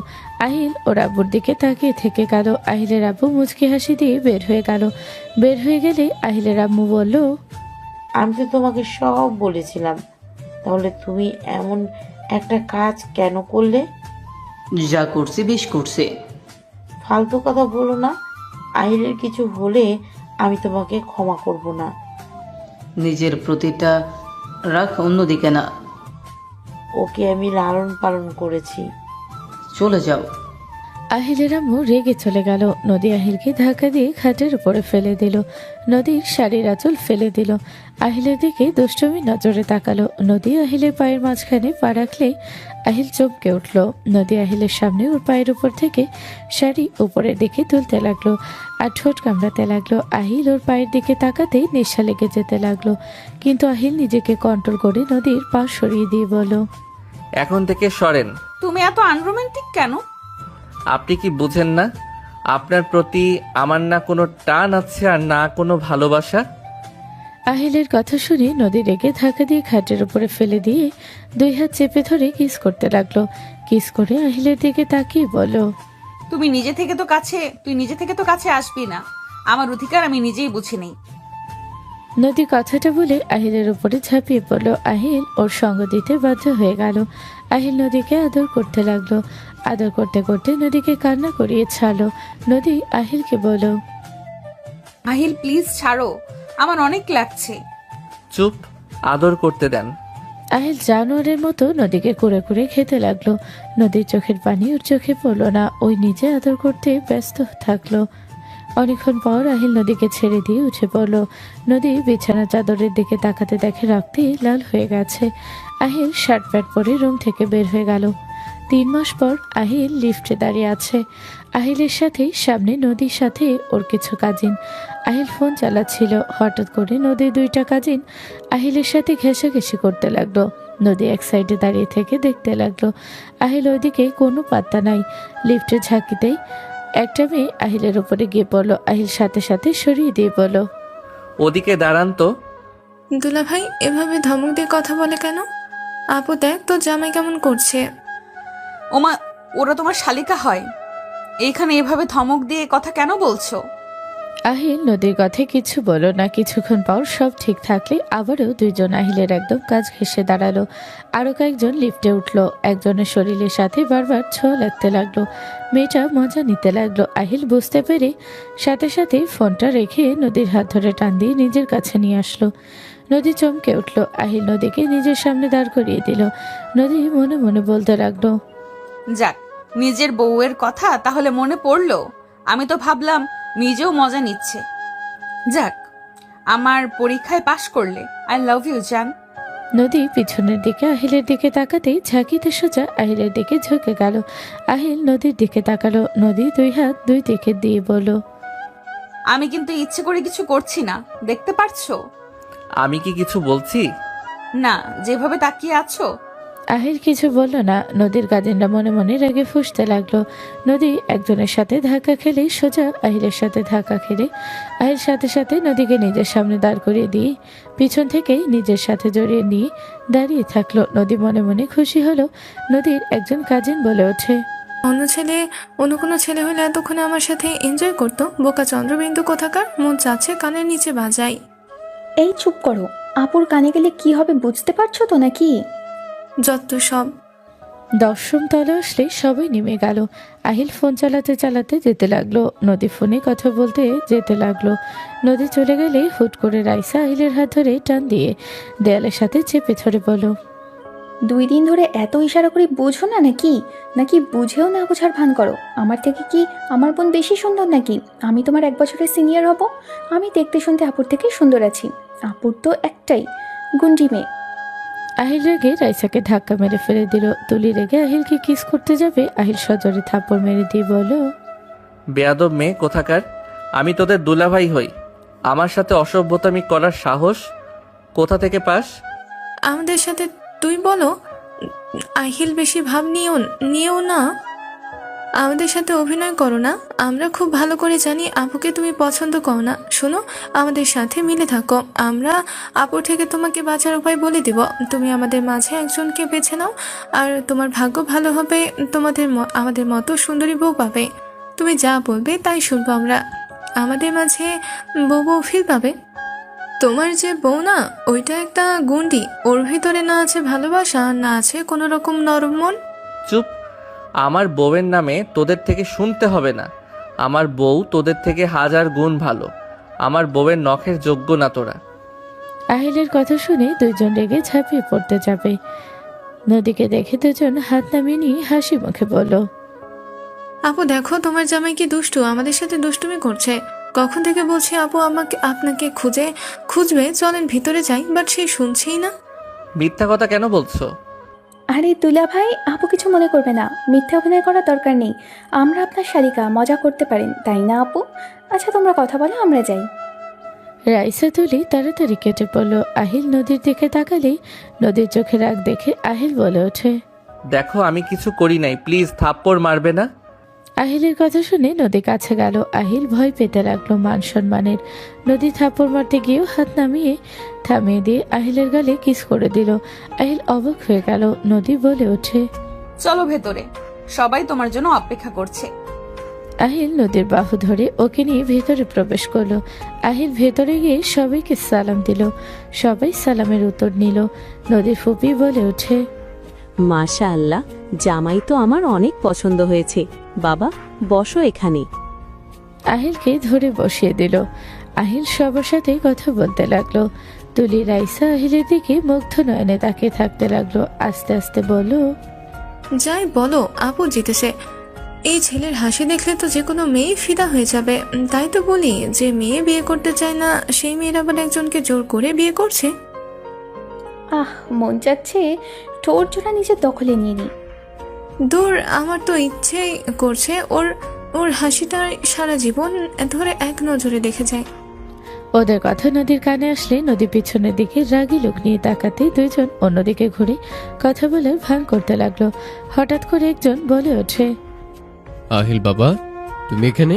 আহিল ওর আব্বুর দিকে তাকিয়ে থেকে গেল। আহিলের আব্বু মুচকি হাসি দিয়ে বের হয়ে গেল। বের হয়ে গেলে আহিলের আম্মু বলল, আমি তো তোমাকে সব বলেছিলাম, তাহলে তুমি এমন একটা কাজ কেন করলে? যা করছি বেশ করছে। ফালতু কথা বলো না। আহিলের কিছু হলে আমি তোমাকে ক্ষমা করব না। নিজের প্রতিটা রাখ, অন্যদিকে না। ওকে আমি লালন পালন করেছি। চলে যাও। আহিলের আম্মু রেগে চলে গেল। নদী আহিলকে ধাক্কা দিয়ে খাটের উপরে ফেলে দিল। নদীর শাড়ির আঁচল ফেলে দিল। আহিলের দিকে দুষ্টমি নজরে তাকালো। নদী আহিলের পায়ের মাঝখানে পা রাখলে আহিল চমকে উঠল। নদী আহিলের সামনে ওর পায়ের উপর থেকে শাড়ি উপরের দিকে তুলতে লাগলো আর ঠোঁট কামড়াতে লাগলো। আহিল ওর পায়ের দিকে তাকাতেই নেশা লেগে যেতে লাগলো, কিন্তু আহিল নিজেকে কন্ট্রোল করে নদীর পা সরিয়ে দিয়ে বলল, এখন থেকে সরেন। তুমি এত আনরোমান্টিক কেন? আপনি কি বুঝেন না? আপনার প্রতি আমার না কোনো টান আছে আর না কোনো ভালোবাসা। আহিলের কথা শুনে নদী রেগে ধাক্কা দিয়ে খাটের উপরে ফেলে দিয়ে দুই হাত চেপে ধরে কিস করতে লাগলো। কিস করে আহিলের দিকে তাকিয়ে বলল, তুই নিজে থেকে তো কাছে আসবি না। আমার অধিকার আমি নিজেই বুঝি নেই। নদী কথাটা বলে আহিলের উপরে ঝাঁপিয়ে পড়ল। আহিল ওর সঙ্গ দিতে বাধ্য হয়ে গেল। আহিল নদীকে আদর করতে লাগলো। আদর করতে করতে নদীকে কান্না করিয়ে ছাড়লো। নদী আহিলকে বলল, আহিল প্লিজ ছাড়ো, আমার অনেক লাগছে। চুপ, আদর করতে দেন। আহিল জানোয়ারের মতো নদীকে কুড়ে কুড়ে খেতে লাগলো। নদীর চোখের পানি ওর চোখে পড়লো না, ওই নিজে আদর করতে ব্যস্ত থাকলো। অনেকক্ষণ পর আহিল নদীকে ছেড়ে দিয়ে উঠে পড়লো। নদী বিছানা চাদরের দিকে তাকাতে দেখে রক্তে লাল হয়ে গেছে। আহিল শার্ট প্যান্ট পরে রুম থেকে বের হয়ে গেল। 3 মাস পর আহিল লিফটে দাঁড়িয়ে আছে। আহিলের সাথে সামনে নদীর সাথে ওর কিছু কাজিন। আহিল ফোন চালাচ্ছিল, হঠাৎ করে নদীর 2টা কাজিন আহিলের সাথে ঘেঁষাঘেঁষি করতে লাগলো। নদী এক সাইডে দাঁড়িয়ে থেকে দেখতে লাগলো। আহিল ওইদিকে কোনো পাত্তা নাই। লিফটের ঝাঁকিতেই একটা মেয়ে আহিলের উপরে গিয়ে পড়লো। আহিল সাথে সাথে সরিয়ে দিয়ে বলল, ওদিকে দাঁড়ান তো। দুলা ভাই এভাবে ধমক দিয়ে কথা বলে কেন? আপু দেখ তোর জামাই কেমন করছে। ওমা, ওরা তোমার শালিকা হয়? এইখানে এভাবে ধমক দিয়ে কথা কেন বলছো? আহিল নদীর কথায় কিছু বলল না। কিছুক্ষণ পর সব ঠিক থাকলে আবারও 2জন আহিলের একদম কাজ ঘেঁষে দাঁড়ালো। আরো কয়েকজন লিফটে উঠলো। একজনের শরীরের সাথে বারবার ছোঁয়া লাগতে লাগলো। মেয়েটা মজা নিতে লাগলো। আহিল বুঝতে পেরে সাথে সাথে ফোনটা রেখে নদীর হাত ধরে টান দিয়ে নিজের কাছে নিয়ে আসলো। নদী চমকে উঠলো। আহিল নদীকে নিজের সামনে দাঁড় করিয়ে দিল। নদী মনে মনে বলতে লাগলো, যাক, নিজের বউয়ের কথা তাহলে মনে পড়লো। আমি তো ভাবলাম নিজেও মজা নিচ্ছে। যাক, আমার পরীক্ষায় পাশ করলে। আই লাভ ইউ জান। নদী পিছনের দিকে আহিলের দিকে তাকাতেই ঝাঁকিতে সোজা আহিলের দিকে ঝুঁকে গেল। আহিল নদীর দিকে তাকালো। নদী 2 হাত 2 দিকে দিয়ে বলল, আমি কিন্তু ইচ্ছে করে কিছু করছি না, দেখতে পারছো? আমি কি কিছু বলছি? না, যেভাবে তাকিয়ে আছো। আহিল কিছু বলল না। নদীর কাজিনরা মনে মনে রেগে ফুঁসতে লাগলো। নদী একজনের সাথে ধাক্কা খেলে সোজা আহিলের সাথে ধাক্কা খেলে আহিল সাথে সাথে নদীকে নিজের সামনে দাঁড় করিয়ে দিয়ে পিছন থেকেই নিজের সাথে জড়িয়ে নিয়ে দাঁড়িয়ে থাকলো। নদী মনে মনে খুশি হলো। নদীর একজন কাজিন বলে ওঠে, অন্য কোনো ছেলে হলে এতক্ষণে আমার সাথে এনজয় করতো। বোকা চন্দ্রবিন্দু কোথাকার, মন চাচ্ছে কানের নিচে বাজাই। এই চুপ করো, আপুর কানে গেলে কি হবে বুঝতে পারছো তো নাকি? যত সব। 10ম তলে আসলে সবাই নেমে গেল। আহিল ফোন চালাতে চালাতে যেতে লাগলো। নদী ফোনে কথা বলতে যেতে লাগলো। নদী চলে গেলে হুট করে রাইসা আহিলের হাত ধরে টান দিয়ে দেয়ালের সাথে চেপে ধরে বলো, 2 দিন ধরে এত ইশারা করে বোঝো না নাকি? নাকি বুঝেও না বোঝার ভান করো? আমার থেকে কি আমার বোন বেশি সুন্দর নাকি? আমি তোমার 1 বছরের সিনিয়র হব। আমি দেখতে শুনতে আপুর থেকে সুন্দর আছি। আপুর তো একটাই গুন্ডি মেয়ে। আহিল রেগে রাইসাকে ধাক্কা মেরে ফেলে দিল। তুলি রেগে আহিলকে কিস করতে যাবে, আহিল সজোরে থাপ্পড় মেরে দিয়ে বলল, বেয়াদব মেয়ে কোথাকার, আমি তোদের দুলাভাই হই। আমার সাথে অসভ্যতামি করার সাহস কোথা থেকে পাস? আমাদের সাথে তুই বলো? আহিল, বেশি ভাব নিও না। আমাদের সাথে অভিনয় করো না। আমরা খুব ভালো করে জানি আপুকে তুমি পছন্দ করো না। শোনো, আমাদের সাথে মিলে থাকো। আমরা আপুর থেকে তোমাকে বাঁচার উপায় বলে দিব। তুমি আমাদের মাঝে একজনকে বেছে নাও, আর তোমার ভাগ্য ভালো হবে। আমাদের মতো সুন্দরী বউ পাবে। তুমি যা বলবে তাই শুনবো আমরা। আমাদের মাঝে বউ ফিল পাবে। তোমার যে বউ না, ওইটা একটা গুন্ডি। ওর ভিতরে না আছে ভালোবাসা, না আছে কোনো রকম নরম মন। চুপ। আমার বউয়ের নামে তোদের থেকে শুনতে হবে না। আমার বউ তোদের থেকে 1000 গুণ ভালো। আমার বউয়ের নখের যোগ্য না তোরা। আহিলের কথা শুনে দুইজন রেগে ঝাঁপিয়ে পড়তে যাবে। নদীকে দেখে দুজন হাত নামিয়ে নিয়ে হাসি মুখে বলল, আপু দেখো, তোমার জামাই কি দুষ্টু, আমাদের সাথে দুষ্টুমি করছে। কখন থেকে বলছে আপু আপনাকে খুঁজবে, চলেন ভিতরে যাই, বাট সে শুনছেই না। মিথ্যা কথা কেন বলছো? আরে দুলা ভাই, আপু কিছু মনে করবে না, মিথ্যা অভিনয় করার দরকার নেই। আমরা আপনার শালিকা, মজা করতে পারেন তাই না আপু? আচ্ছা তোমরা কথা বলো, আমরা যাই। রাইসা তুলি তাড়াতাড়ি কেটে পড়ল। আহিল নদীর দিকে তাকালেই নদীর চোখে রাগ দেখে আহিল বলে ওঠে, দেখো আমি কিছু করি নাই, প্লিজ থাপ্পড় মারবে না। আহিলের কথা শুনে নদী কাছে গেল। আহিল ভয় পেতে লাগলো মান সম্মানের। নদী থাপ্পড় মারতে গিয়েও হাত থামিয়ে দিয়ে আহিলের গালে কিস করে দিল। আহিল অবাক হয়ে গেল। নদী বলে ওঠে, চলো ভেতরে, সবাই তোমার জন্য অপেক্ষা করছে। আহিল নদীর বাহু ধরে ওকে নিয়ে ভেতরে প্রবেশ করলো। আহিল ভেতরে গিয়ে সবাইকে সালাম দিল। সবাই সালামের উত্তর নিল। নদীর ফুপি বলে ওঠে, মাশাআল্লাহ, জামাই তো আমার অনেক পছন্দ হয়েছে। বাবা বসো এখানে। আহিলকে ধরে বসিয়ে দিল। আহিল সবার সাথে কথা বলতে লাগলো। তুলি রাইসা আহিলের দিকে মুগ্ধ নয়নে তাকিয়ে থাকতে লাগলো। আস্তে আস্তে বলল, যাই বলো, আপু জিতেছে। এই ছেলের হাসি দেখলে তো যে কোনো মেয়ে ফিদা হয়ে যাবে। তাই তো বলি, যে মেয়ে বিয়ে করতে চায় না সেই মেয়ের আবার একজনকে জোর করে বিয়ে করছে। মন চাচ্ছে ঠোঁট জোড়া নিজের দখলে নিয়ে নি। দূর, আমার তো ইচ্ছেই করছে ওর হাসিটা সারা জীবন ধরে এক নজরে দেখে যায়। ওদের কথা নদীর কানে আসলে নদী পিছনের দিকে রাগী লোক নিয়ে তাকাতে দুইজন অন্যদিকে ঘুরে কথা বলে ভান করতে লাগলো। হঠাৎ করে একজন বলে ওঠে, আহিল বাবা, তুমি এখানে?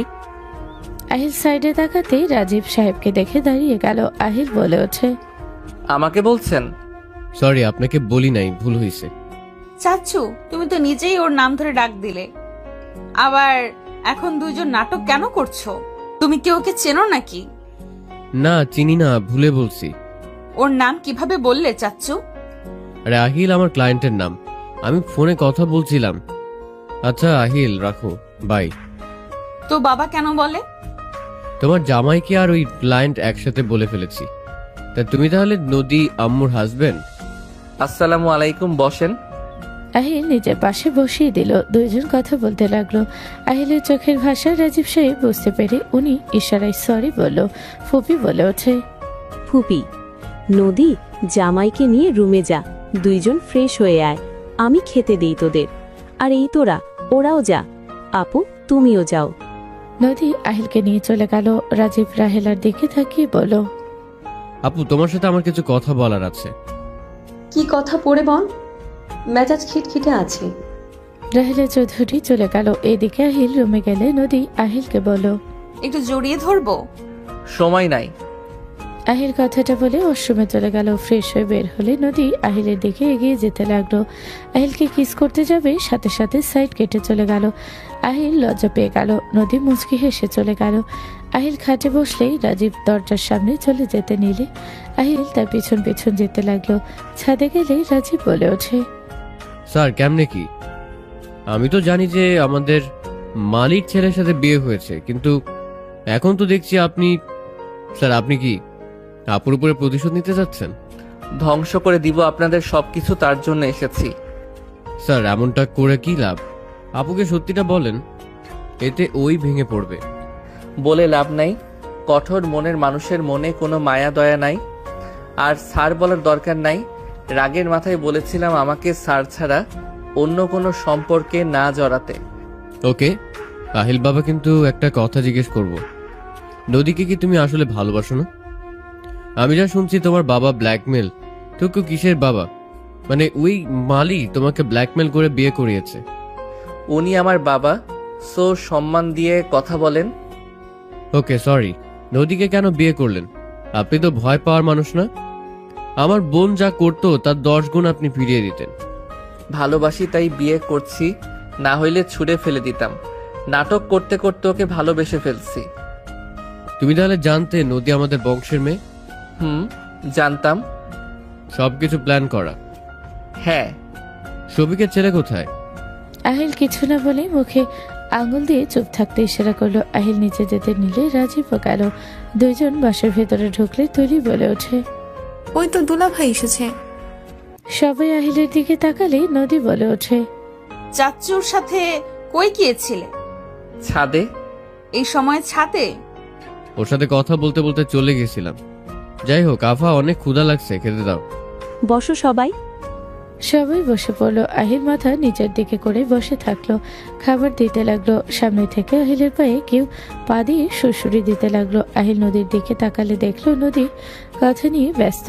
আহিল সাইডে তাকাতে রাজীব সাহেবকে দেখে দাঁড়িয়ে গেল। আহিল বলে ওঠে, আমাকে বলছেন? সরি, আপনাকে বলি নাই, ভুল হয়েছে। চাচ্ছু, তুমি তো নিজেই ওর নাম ধরে ডাক দিলে, আবার এখন দুইজন নাটক কেন করছো? তুমি কি ওকে চেনো নাকি? না, চিনি না, ভুলে বলছি। ওর নাম কিভাবে বললে চাচ্ছু? আরে আহিল আমার ক্লায়েন্টের নাম, আমি ফোনে কথা বলছিলাম। আচ্ছা আহিল, রাখো, বাই। তো বাবা কেন বলে? তোমার জামাইকে আর ওই ক্লায়েন্ট একসাথে বলে ফেলেছি। তা তুমি তাহলে নদী আম্মুর হাজবেন্ড? আসসালামু আলাইকুম, বসেন। আহিল নিজের পাশে বসিয়ে দিল। দুইজন কথা বলতে লাগলো। আহিলের চোখের ভাষা রাজীব সাহেব বুঝতে পেরে উনি ইশারায় সরি বলল। ফুপি বলে ওঠে, ফুপি, নদী জামাইকে নিয়ে রুমে যা, দুইজন ফ্রেশ হয়ে আয়, আমি খেতে দেই তোদের। আর এই তোরা, ওরাও যা। আপু তুমিও যাও। নদী আহিলকে নিয়ে চলে গেল। রাজীব রাহেলার দিকে তাকিয়ে বলল, আপু তোমার সাথে আমার কিছু কথা বলার আছে। কি কথা পড়ে বল, মেজাজ খিটখিটে আছে। রাহেলা চৌধুরী চলে গেল। এদিকে আহিল রুমে গেলে নদী আহিলকে বলল, একটু জড়িয়ে ধরবো? সময় নাই। আহিল কথাটা বলে ওয়াশরুমে চলে গেল। ফ্রেশ হয়ে বের হলে নদী আহিলের দিকে এগিয়ে যেতে লাগলো। আহিলকে কিস করতে যাবে, সাথে সাথে সাইড কেটে চলে গেল। আহিল লজ্জা পেয়ে গেল। নদী মুচকি হেসে চলে গেল। আহিল খাটে বসলেই রাজীব দরজার সামনে চলে যেতে নিলে আহিল তার পিছন পিছন যেতে লাগলো। ছাদে গেলে রাজীব বলে ওঠে, স্যার কেমনে কি? আমি তো জানি যে আমাদের মালিক ছেলের সাথে বিয়ে হয়েছে, কিন্তু এখন তো দেখছি স্যার আপনি কি আপুর উপরে প্রতিশোধ নিতে যাচ্ছেন? ধ্বংস করে দিব আপনাদের সবকিছু, তার জন্য এসেছি। স্যার এমনটা করে কি লাভ? আপুকে সত্যিটা বলেন, এতে ওই ভেঙে পড়বে। বলে লাভ নাই, কঠোর মনের মানুষের মনে কোনো মায়া দয়া নাই। আর স্যার বলার দরকার নাই। রাগের মাথায় বলেছিলাম আমাকে স্যার ছাড়া অন্য কোনো সম্পর্কে না জড়াতে। ওকে আহিল বাবা, কিন্তু একটা কথা জিজ্ঞেস করব। নদীকে কি তুমি আসলে ভালোবাসো না? আমি যা শুনছি তোমার বাবা ব্ল্যাকমেল। তো কিসের বাবা? মানে ওই মালি তোমাকে ব্ল্যাকমেল করে বিয়ে করিয়েছে? উনি আমার বাবা, সো সম্মান দিয়ে কথা বলেন। ওকে সরি। নদীকে কেন বিয়ে করলেন? আপনি তো ভয় পাওয়ার মানুষ না। আমার বোন যা করতো তার 10 গুণ আপনি ফিরিয়ে দিতেন। ভালোবাসি তাই বিয়ে করছি, না হইলে ছুঁড়ে ফেলে দিতাম। নাটক করতে করতে ওকে ভালোবেসে ফেলছি। তুমি তাহলে জানতে নদী আমাদের বংশের মেয়ে? জানতাম। সবকিছু প্ল্যান করা? হ্যাঁ। শফিকের ছেলে কোথায়? আহিল কিছু না বলে মুখে আঙুল দিয়ে চুপ থাকতে ইশারা করলো। আহিল নিচে যেতে নিলে রাজীবও গেল। দুইজন বাসার ভেতরে ঢুকলে তুলি বলে ওঠে, ওই তো দুলা ভাই এসেছে। সবাই আহিলের দিকে তাকালে নদী বলে ওঠে, চাচ্চুর সাথে কই গিয়েছিলে? ছাদে। এই সময় ছাদে? ওর সাথে কথা বলতে বলতে চলে গেছিলাম। যাই হোক, আফা অনেক ক্ষুধা লাগছে, খেতে দাও। বসো সবাই। সবাই বসে পড়লো। আহিল মাথা নিচের দিকে করে বসে থাকলো। খাবার দিতে লাগলো। সামনে থেকে আহিলের পায়ে কেউ পা দিয়ে সুড়সুড়ি দিতে লাগলো। আহিল নদীর দিকে তাকালে দেখলো নদী কথা নিয়ে ব্যস্ত।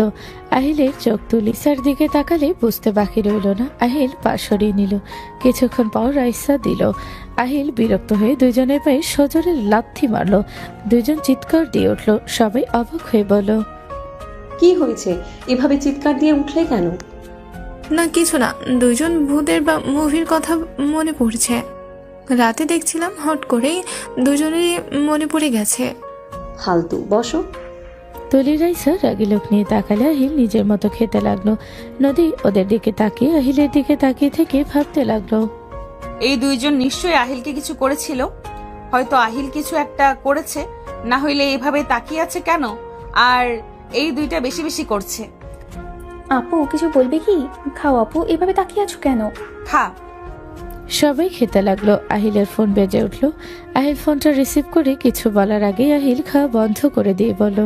আহিলের চোখ তুলি স্যার দিকে তাকালে বুঝতে বাকি রইল না। আহিল পা সরিয়ে নিল। কিছুক্ষণ পর রাইসা দিল। আহিল বিরক্ত হয়ে দুজনের পায়ে সজোরে লাথি মারলো। দুজন চিৎকার দিয়ে উঠলো। সবাই অবাক হয়ে বলল, কি হয়েছে? এভাবে চিৎকার দিয়ে উঠলে কেন? না কিছু না, দুজন ভূতের বা মুভির কথা মনে পড়ছে। রাতে দেখছিলাম, হট করেই দুজনেরই মনে পড়ে গেছে। ফালতু, বসো। তুলি রাইসা রাগি লোক নিয়ে তাকালে আহিল নিজের মতো খেতে লাগলো। নদী ওদের দিকে তাকিয়ে আহিলের দিকে তাকিয়ে থেকে ভাবতে লাগলো, এই দুইজন নিশ্চয়ই আহিলকে কিছু করেছিল। হয়তো আহিল কিছু একটা করেছে, না হইলে এভাবে তাকিয়ে আছে কেন? আর এই দুইটা বেশি বেশি করছে। আপু কিছু বলবে কি? খাও আপু, এভাবে তাকিয়ে আছো কেন? খা। সবাই খেতে লাগলো। আহিলের ফোন বেজে উঠলো। আহিল ফোনটা রিসিভ করে কিছু বলার আগে আহিল খাওয়া বন্ধ করে দিয়ে বলল,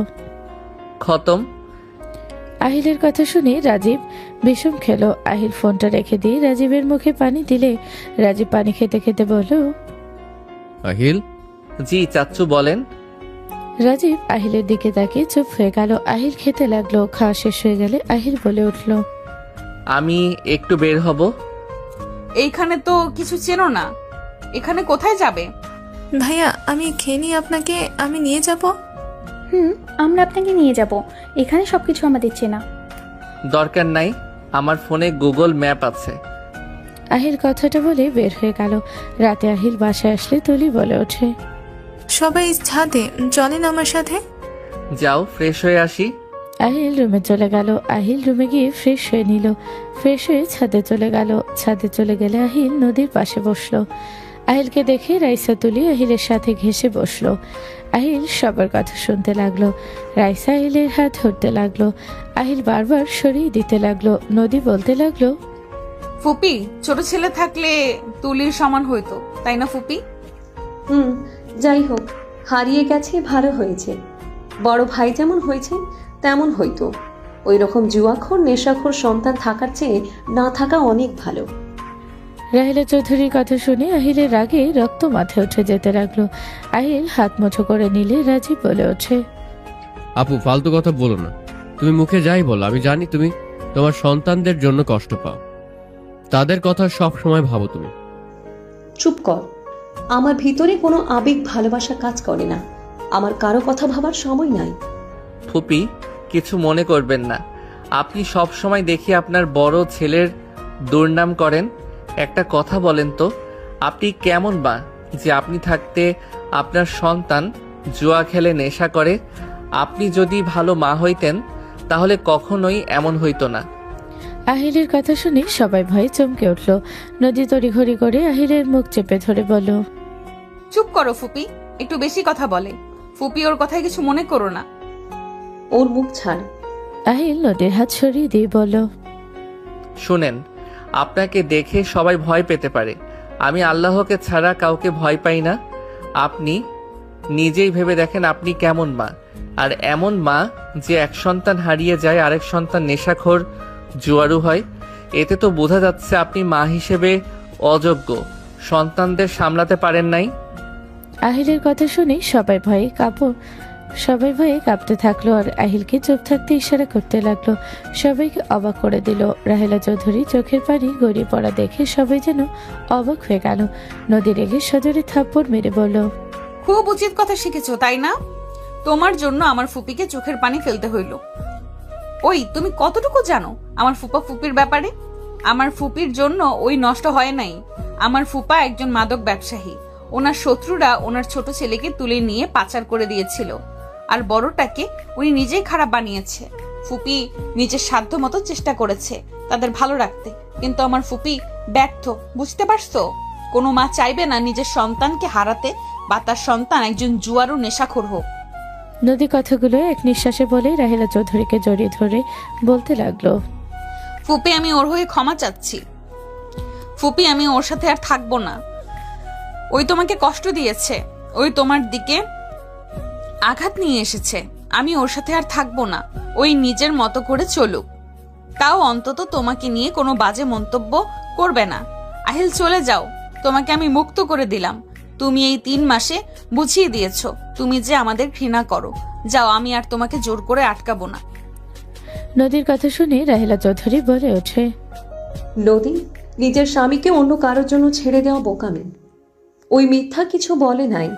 খতম। আহিলের কথা শুনে রাজীব বিষম খেলো। আহিল ফোনটা রেখে দিয়ে রাজীবের মুখে পানি দিলে রাজীব পানি খেতে খেতে বলল, আহিল। জি চাচ্চু বলেন। রাজীব আহিলের দিকে তাকিয়ে চুপ হয়ে গেল। আহিল খেতে লাগলো। খাওয়া শেষ হয়ে গেলে আহিল বলে উঠল, আমি একটু বের হব। এইখানে তো কিছু চেনো না, এখানে কোথায় যাবে? ভাইয়া আমি খেয়ে নিয়ে আপনাকে আমি নিয়ে যাব। আমরা আপনাকে নিয়ে যাব। এখানে সবকিছু আমাদের চেনা। দরকার নাই, আমার ফোনে গুগল ম্যাপ আছে। আহিল কথাটা বলে বের হয়ে গেল। রাতে আহিল বাসায় আসলে তুলি বলে ওঠে, সবাই ছাদে চলেন আমার সাথে। যাও, ফ্রেশ হয়ে আসি। আহিল রুমে চলে গেল। আহিল রুমে গিয়ে ফ্রেশ হয়ে নিল। ফ্রেশ হয়ে ছাদে চলে গেল। ছাদে চলে গেলে আহিল নদীর পাশে বসলো। আহিলকে দেখে রাইসা তুলি আহিলের সাথে ঘেঁষে বসলো। আহিল সবার কথা শুনতে লাগলো। রাইসা আহিলের হাত ধরতে লাগলো। আহিল বারবার সরিয়ে দিতে লাগলো। নদী বলতে লাগলো, ফুপি, ছোট ছেলে থাকলে তুলির সমান হইতো, তাই না ফুপি? যাই হোক, হারিয়ে গেছে, ভালো হয়েছে। বড় ভাই যেমন হয়েছে তেমন হইতো। ওই রকম জুয়াখোর নেশাখোর সন্তান থাকার চেয়ে না থাকা অনেক ভালো। রাহিলা চৌধুরীর কথা শুনে আহিলের রাগে রক্ত মাথায় উঠে যেতে লাগলো। আহিল হাত মুঠো করে নিলে রাজীব বলে ওঠে, আপু ফালতু কথা বলো না। তুমি মুখে যাই বলো, আমি জানি তুমি তোমার সন্তানদের জন্য কষ্ট পাও। তাদের কথা সব সময় ভাবো তুমি। চুপ কর। আমার ভিতরে কোনো আবেগ ভালোবাসা কাজ করে না। আমার কারো কথা ভাবার সময় নাই। ফুপি, কিছু মনে করবেন না। আপনি সব সময় দেখি আপনার বড় ছেলের দুর্নাম করেন। একটা কথা বলেন তো, আপনি কেমন বা যে আপনি থাকতে আপনার সন্তান জুয়া খেলে নেশা করে? আপনি যদি ভালো মা হইতেন তাহলে কখনোই এমন হইতো না। আহিলের কথা শুনে সবাই ভয়ে চমকে উঠল। নদী তড়িঘড়ি করে আহিলের মুখ চেপে ধরে বলল, চুপ করো ফুপি, একটু বেশি কথা বলে। ফুপি, ওর কথায় কিছু মনে করো না। ওর মুখ ছাড়। আহিল নদীর হাত সরিয়ে দিয়ে বলল, শুনেন, আপনাকে দেখে সবাই ভয় পেতে পারে। আমি আল্লাহকে ছাড়া কাউকে ভয় পাই না। আপনি নিজেই ভেবে দেখেন আপনি কেমন মা। আর এমন মা যে এক সন্তান হারিয়ে যায়, আরেক সন্তান নেশাখোর জুয়ারু হয়। এতে তো বোঝা যাচ্ছে আপনি মা হিসেবে অযোগ্য, সন্তানদের সামলাতে পারেন নাই। আহিলের কথা শুনে সবাই ভয়ে কাঁপতে থাকলো আর আহিলকে চুপ থাকতে ইশারা করতে লাগলো। সবাইকে অবাক করে দিল। রাহেলা চৌধুরী চোখের পানি গড়িয়ে পড়া দেখে সবাই যেন অবাক হয়ে গেল। নদী রেগে সজোরে থাপ্পড় মেরে বলল, খুব উচিত কথা শিখেছো তাই না? তোমার জন্য আমার ফুপিকে চোখের পানি ফেলতে হইল। ওই তুমি কতটুকু জানো আমার ফুপা ফুপির ব্যাপারে? আমার ফুপির জন্য ওই নষ্ট হয় নাই। আমার ফুপা একজন মাদক ব্যবসায়ী। ওনার শত্রুরা ওনার ছোট ছেলেকে তুলে নিয়ে পাচার করে দিয়েছিল, আর বড়টাকে উনি নিজেই খারাপ বানিয়েছে। ফুপি নিজের সাধ্য মতো চেষ্টা করেছে তাদের ভালো রাখতে, কিন্তু আমার ফুপি ব্যর্থ। বুঝতে পারছো? কোনো মা চাইবে না নিজের সন্তানকে হারাতে বা তার সন্তান একজন জুয়ারও নেশাখোর হোক। নদী কথাগুলো এক নিঃশ্বাসে বলে রাহেলা চৌধুরীকে জড়িয়ে ধরে বলতে লাগলো, ফুপি আমি ওর হয়ে ক্ষমা চাচ্ছি। ফুপি আমি ওর সাথে আর থাকবো না। ওই তোমাকে কষ্ট দিয়েছে, ওই তোমার দিকে আঘাত নিয়ে এসেছে। আমি ওর সাথে আর থাকবো না। ওই নিজের মতো করে চলুক, তাও অন্তত তোমাকে নিয়ে কোনো বাজে মন্তব্য করবে না। আহিল চলে যাও, তোমাকে আমি মুক্ত করে দিলাম। তুমি এই 3 মাসে বুঝিয়ে দিয়েছো তুমি যে আমাদের ঘৃণা করো। যাও, আমি আর তোমাকে জোর করে আটকাবো না। নদীর কথা শুনে রাহেলা চৌধুরী বলে ওঠে, নদী, নিজের স্বামীকে অন্য কারোর জন্য ছেড়ে দেওয়া বোকামি। ওই মিথ্যা কিছু বলে নাই।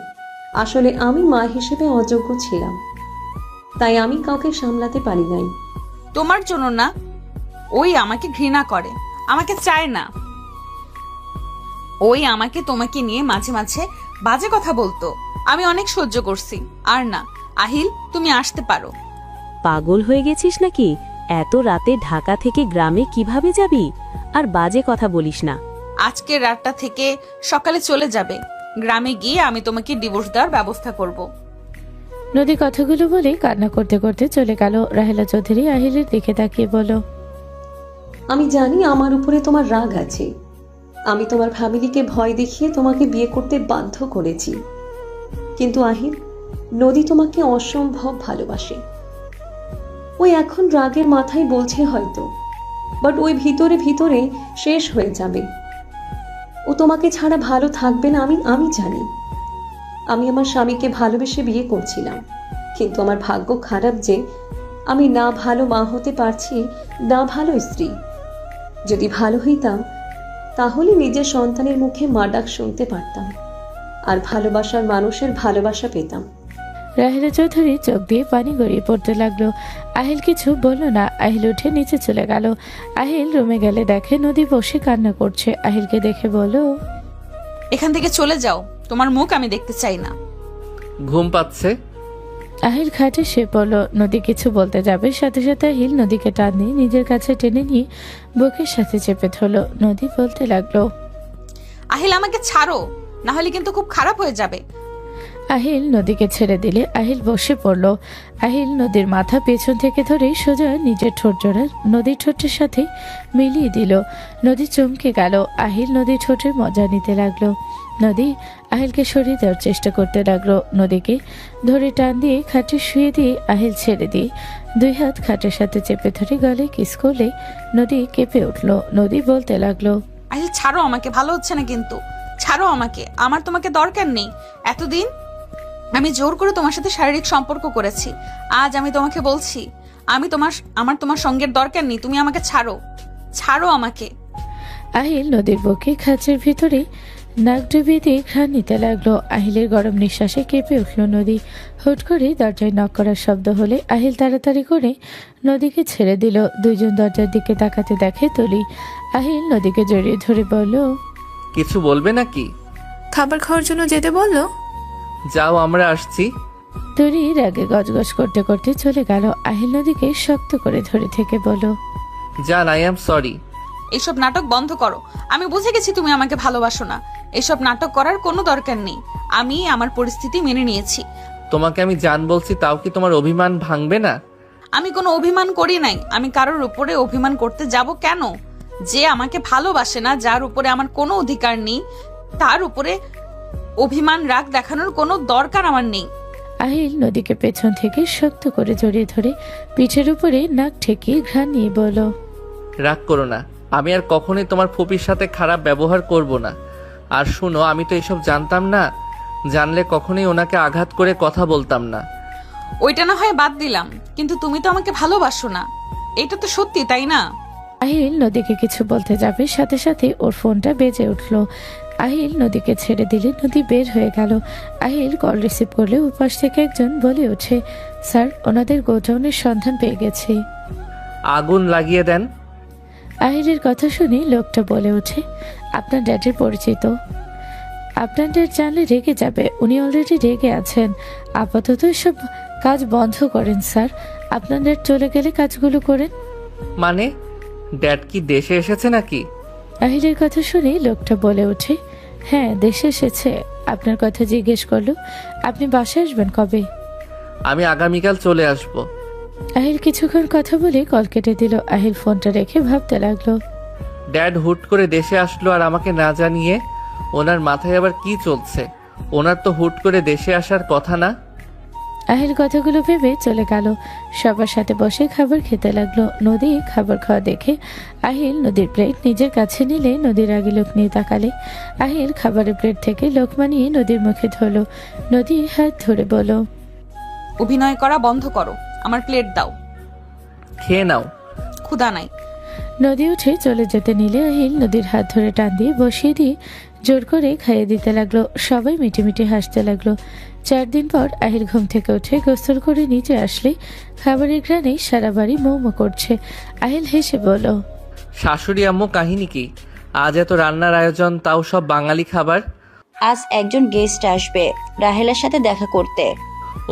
আসলে আমি মা হিসেবে অযোগ্য ছিলাম, তাই আমি কাউকে সামলাতে পারি নাই। তোমার জন্য না, ওই আমাকে ঘৃণা করে, আমাকে চায় না। ওই আমাকে তোমাকে নিয়ে মাঝে মাঝে বাজে কথা বলতো, আমি অনেক সহ্য করছি। আর না, আহিল তুমি আসতে পারো। পাগল হয়ে গেছিস নাকি? এত রাতে ঢাকা থেকে গ্রামে কিভাবে যাবি? আর বাজে কথা বলিস না। আজকের রাতটা থেকে সকালে চলে যাবে। গ্রামে গিয়ে আমি তোমাকে ডিভোর্স দেওয়ার ব্যবস্থা করব। নদী কথাগুলো বলে কান্না করতে করতে চলে গেল। রাহেলা চৌধুরী আহিলের দিকে তাকিয়ে বলল, আমি জানি আমার উপরে তোমার রাগ আছে। আমি তোমার ফ্যামিলিকে ভয় দেখিয়ে তোমাকে বিয়ে করতে বাধ্য করেছি, কিন্তু আহিল, নদী তোমাকে অসম্ভব ভালোবাসে। ওই এখন রাগের মাথায় বলছে হয়তো, বাট ওই ভিতরে ভিতরে শেষ হয়ে যাবে। ও তোমাকে ছাড়া ভালো থাকবে না, আমি জানি। আমি আমার স্বামীকে ভালোবেসে বিয়ে করছিলাম, কিন্তু আমার ভাগ্য খারাপ যে আমি না ভালো মা হতে পারছি, না ভালো স্ত্রী। যদি ভালো হইতাম তাহলে নিজের সন্তানের মুখে মা ডাক শুনতে পারতাম, আর ভালোবাসার মানুষের ভালোবাসা পেতাম। রাহেলা চৌধুরী চোখ দিয়ে পানি গড়িয়ে পড়তে লাগলো। আহিল কিছু বলল না। আহিল উঠে নিচে চলে গেল। আহিল রুমে গেলে দেখে নদী বসে কান্না করছে। আহিলকে দেখে বলল, এখান থেকে চলে যাও, তোমার মুখ আমি দেখতে চাই না। ঘুম পাচ্ছে। আহিল খাটে শুয়ে পড়ল। নদী কিছু বলতে যাবে, সাথে সাথে আহিল নদীকে টান দিয়ে নিজের কাছে টেনে নিয়ে বুকের সাথে চেপে ধরল। নদী বলতে লাগলো, আহিল আমাকে ছাড়ো, না হলে কিন্তু খুব খারাপ হয়ে যাবে। আহিল নদীকে ছেড়ে দিলে আহিল বসে পড়ল। আহিল নদীর মাথা পেছন থেকে ধরে সোজা নিজের ঠোঁট জোড়া নদীর ঠোঁটের সাথে মিলিয়ে দিল। নদী চমকে গেল। আহিল নদীর ঠোঁটের মজা নিতে লাগলো। নদী আহিলকে সরিয়ে দেওয়ার চেষ্টা করতে লাগলো। নদীকে ধরে টান দিয়ে খাটে শুয়ে দিয়ে আহিল ছেড়ে দিয়ে 2 হাত খাটের সাথে চেপে ধরে গলে কিস করলে নদী কেঁপে উঠল। নদী বলতে লাগলো, আহিল ছাড়ো আমাকে, ভালো হচ্ছে না কিন্তু। ছাড়ো আমাকে, আমার তোমাকে দরকার নেই। এতদিন আমি জোর করে তোমার সাথে শারীরিক সম্পর্ক করেছি, আজ আমি তোমাকে বলছি আমার তোমার সঙ্গের দরকার নেই। তুমি আমাকে ছাড়ো, ছাড়ো আমাকে। আহিল নদীর বুকে খাঁচের ভিতরে নাক ডুবিয়ে দিয়ে ঘ্রাণ নিতে লাগলো। আহিলের গরম নিঃশ্বাসে কেঁপে উঠল নদী। হুট করে দরজায় নক করার শব্দ হলে আহিল তাড়াতাড়ি করে নদীকে ছেড়ে দিল। 2 জন দরজার দিকে তাকাতে দেখে তুলি। আহিল নদীকে জড়িয়ে ধরে বলল, কিছু বলবে নাকি? খাবার খাওয়ার জন্য যেতে বললো। যাও, আমরা আসছি। তুলি রাগে গজগজ করতে করতে চলে গেল। আহিল নদীকে শক্ত করে ধরে থেকে বলল, জান, আই এম সরি। এইসব নাটক বন্ধ করো। আমি বুঝে গেছি তুমি আমাকে ভালোবাসো না। এসব নাটক করার কোনো দরকার নেই। আমি আমার পরিস্থিতি মেনে নিয়েছি। তোমাকে আমি জান বলছি, তাও কি তোমার অভিমান ভাঙবে না? আমি কোনো অভিমান করি নাই। আমি কারোর উপরে অভিমান করতে যাব কেন? যে আমাকে ভালোবাসে না, যার উপরে আমার কোনো অধিকার নেই, তার উপরে অভিমান রাগ দেখানোর কোনো দরকার আমার নেই। আহিল নদীকে পেছন থেকে শক্ত করে জড়িয়ে ধরে পিঠের উপরে নাক ঠেকিয়ে ঘ্রাণ নিয়ে বলল, রাগ করো না, আমি আর কখনোই তোমার ফুপির সাথে খারাপ ব্যবহার করব না। আর শুনো, আমি তো এসব জানতাম না। জানলে কখনোই ওনাকে আঘাত করে কথা বলতাম না। ওইটা না হয় বাদ দিলাম, কিন্তু তুমি তো আমাকে ভালোবাসো না, এটা তো সত্যি, তাই না? আহিল নদীকে কিছু বলতে যাবে, সাথে সাথে ওর ফোনটা বেজে উঠলো। আহিল নদীকে ছেড়ে দিলে নদী বের হয়ে গেল। আহিল কল রিসিভ করলে উপাস থেকে একজন বলে ওঠে, স্যার ওনাদের গোডাউনের সন্ধান পেয়ে গেছি। আগুন লাগিয়ে দেন। আহিলের কথা শুনে লোকটা বলে ওঠে, আপনার ড্যাডের পরিচিত। আপনার ড্যাড জানলে রেগে যাবে, উনি অলরেডি রেগে আছেন। আপাতত এসব কাজ বন্ধ করেন স্যার, আপনার ড্যাড চলে গেলে কাজগুলো করেন। মানে ড্যাড কি দেশে এসেছে নাকি? আহিলের কথা শুনে লোকটা বলে ওঠে, হ্যাঁ দেশে এসেছে। আপনার কথা জিজ্ঞেস করলো, আপনি বাসায় আসবেন কবে? আমি আগামীকাল চলে আসব। আহিল কিছুক্ষণ কথা বলে কল কেটে দিল। আহিল ফোনটা রেখে ভাবতে লাগলো, ড্যাড হুট করে দেশে আসলো আর আমাকে না জানিয়ে। ওনার মাথায় আবার কি চলছে? ওনার তো হুট করে দেশে আসার কথা না। আহিল কথাগুলো ভেবে চলে গেল। সবার সাথে বসে খাবার খেতে লাগলো। নদী খাবার খাওয়া দেখে আহিল নদীর প্লেট নিজের কাছে নিলে নদীর আগে লোক নিয়ে তাকালে। আহিল খাবারের প্লেট থেকে লোকমা নিয়ে নদীর মুখে ধরলো। নদী হাত ধরে বলল, অভিনয় করা বন্ধ করো, আমার প্লেট দাও। খেয়ে নাও। ক্ষুধা নাই। নদী উঠে চলে যেতে নিলে আহিল নদীর হাত ধরে টান দিয়ে বসিয়ে দিয়ে জোর করে খাইয়ে দিতে লাগলো। সবাই মিটিমিটি হাসতে লাগলো। 4 দিন পর আহিল ঘুম থেকে উঠে গোসল করে নিচে আসলে খাবারের ঘ্রাণে সারা বাড়ি মৌমো করছে। আহিল হেসে বলল, শাশুড়ি আম্মু কাহিনী কি? আজ এত রান্নার আয়োজন, তাও সব বাঙালি খাবার। আজ একজন গেস্ট আসবে রাহেলার সাথে দেখা করতে।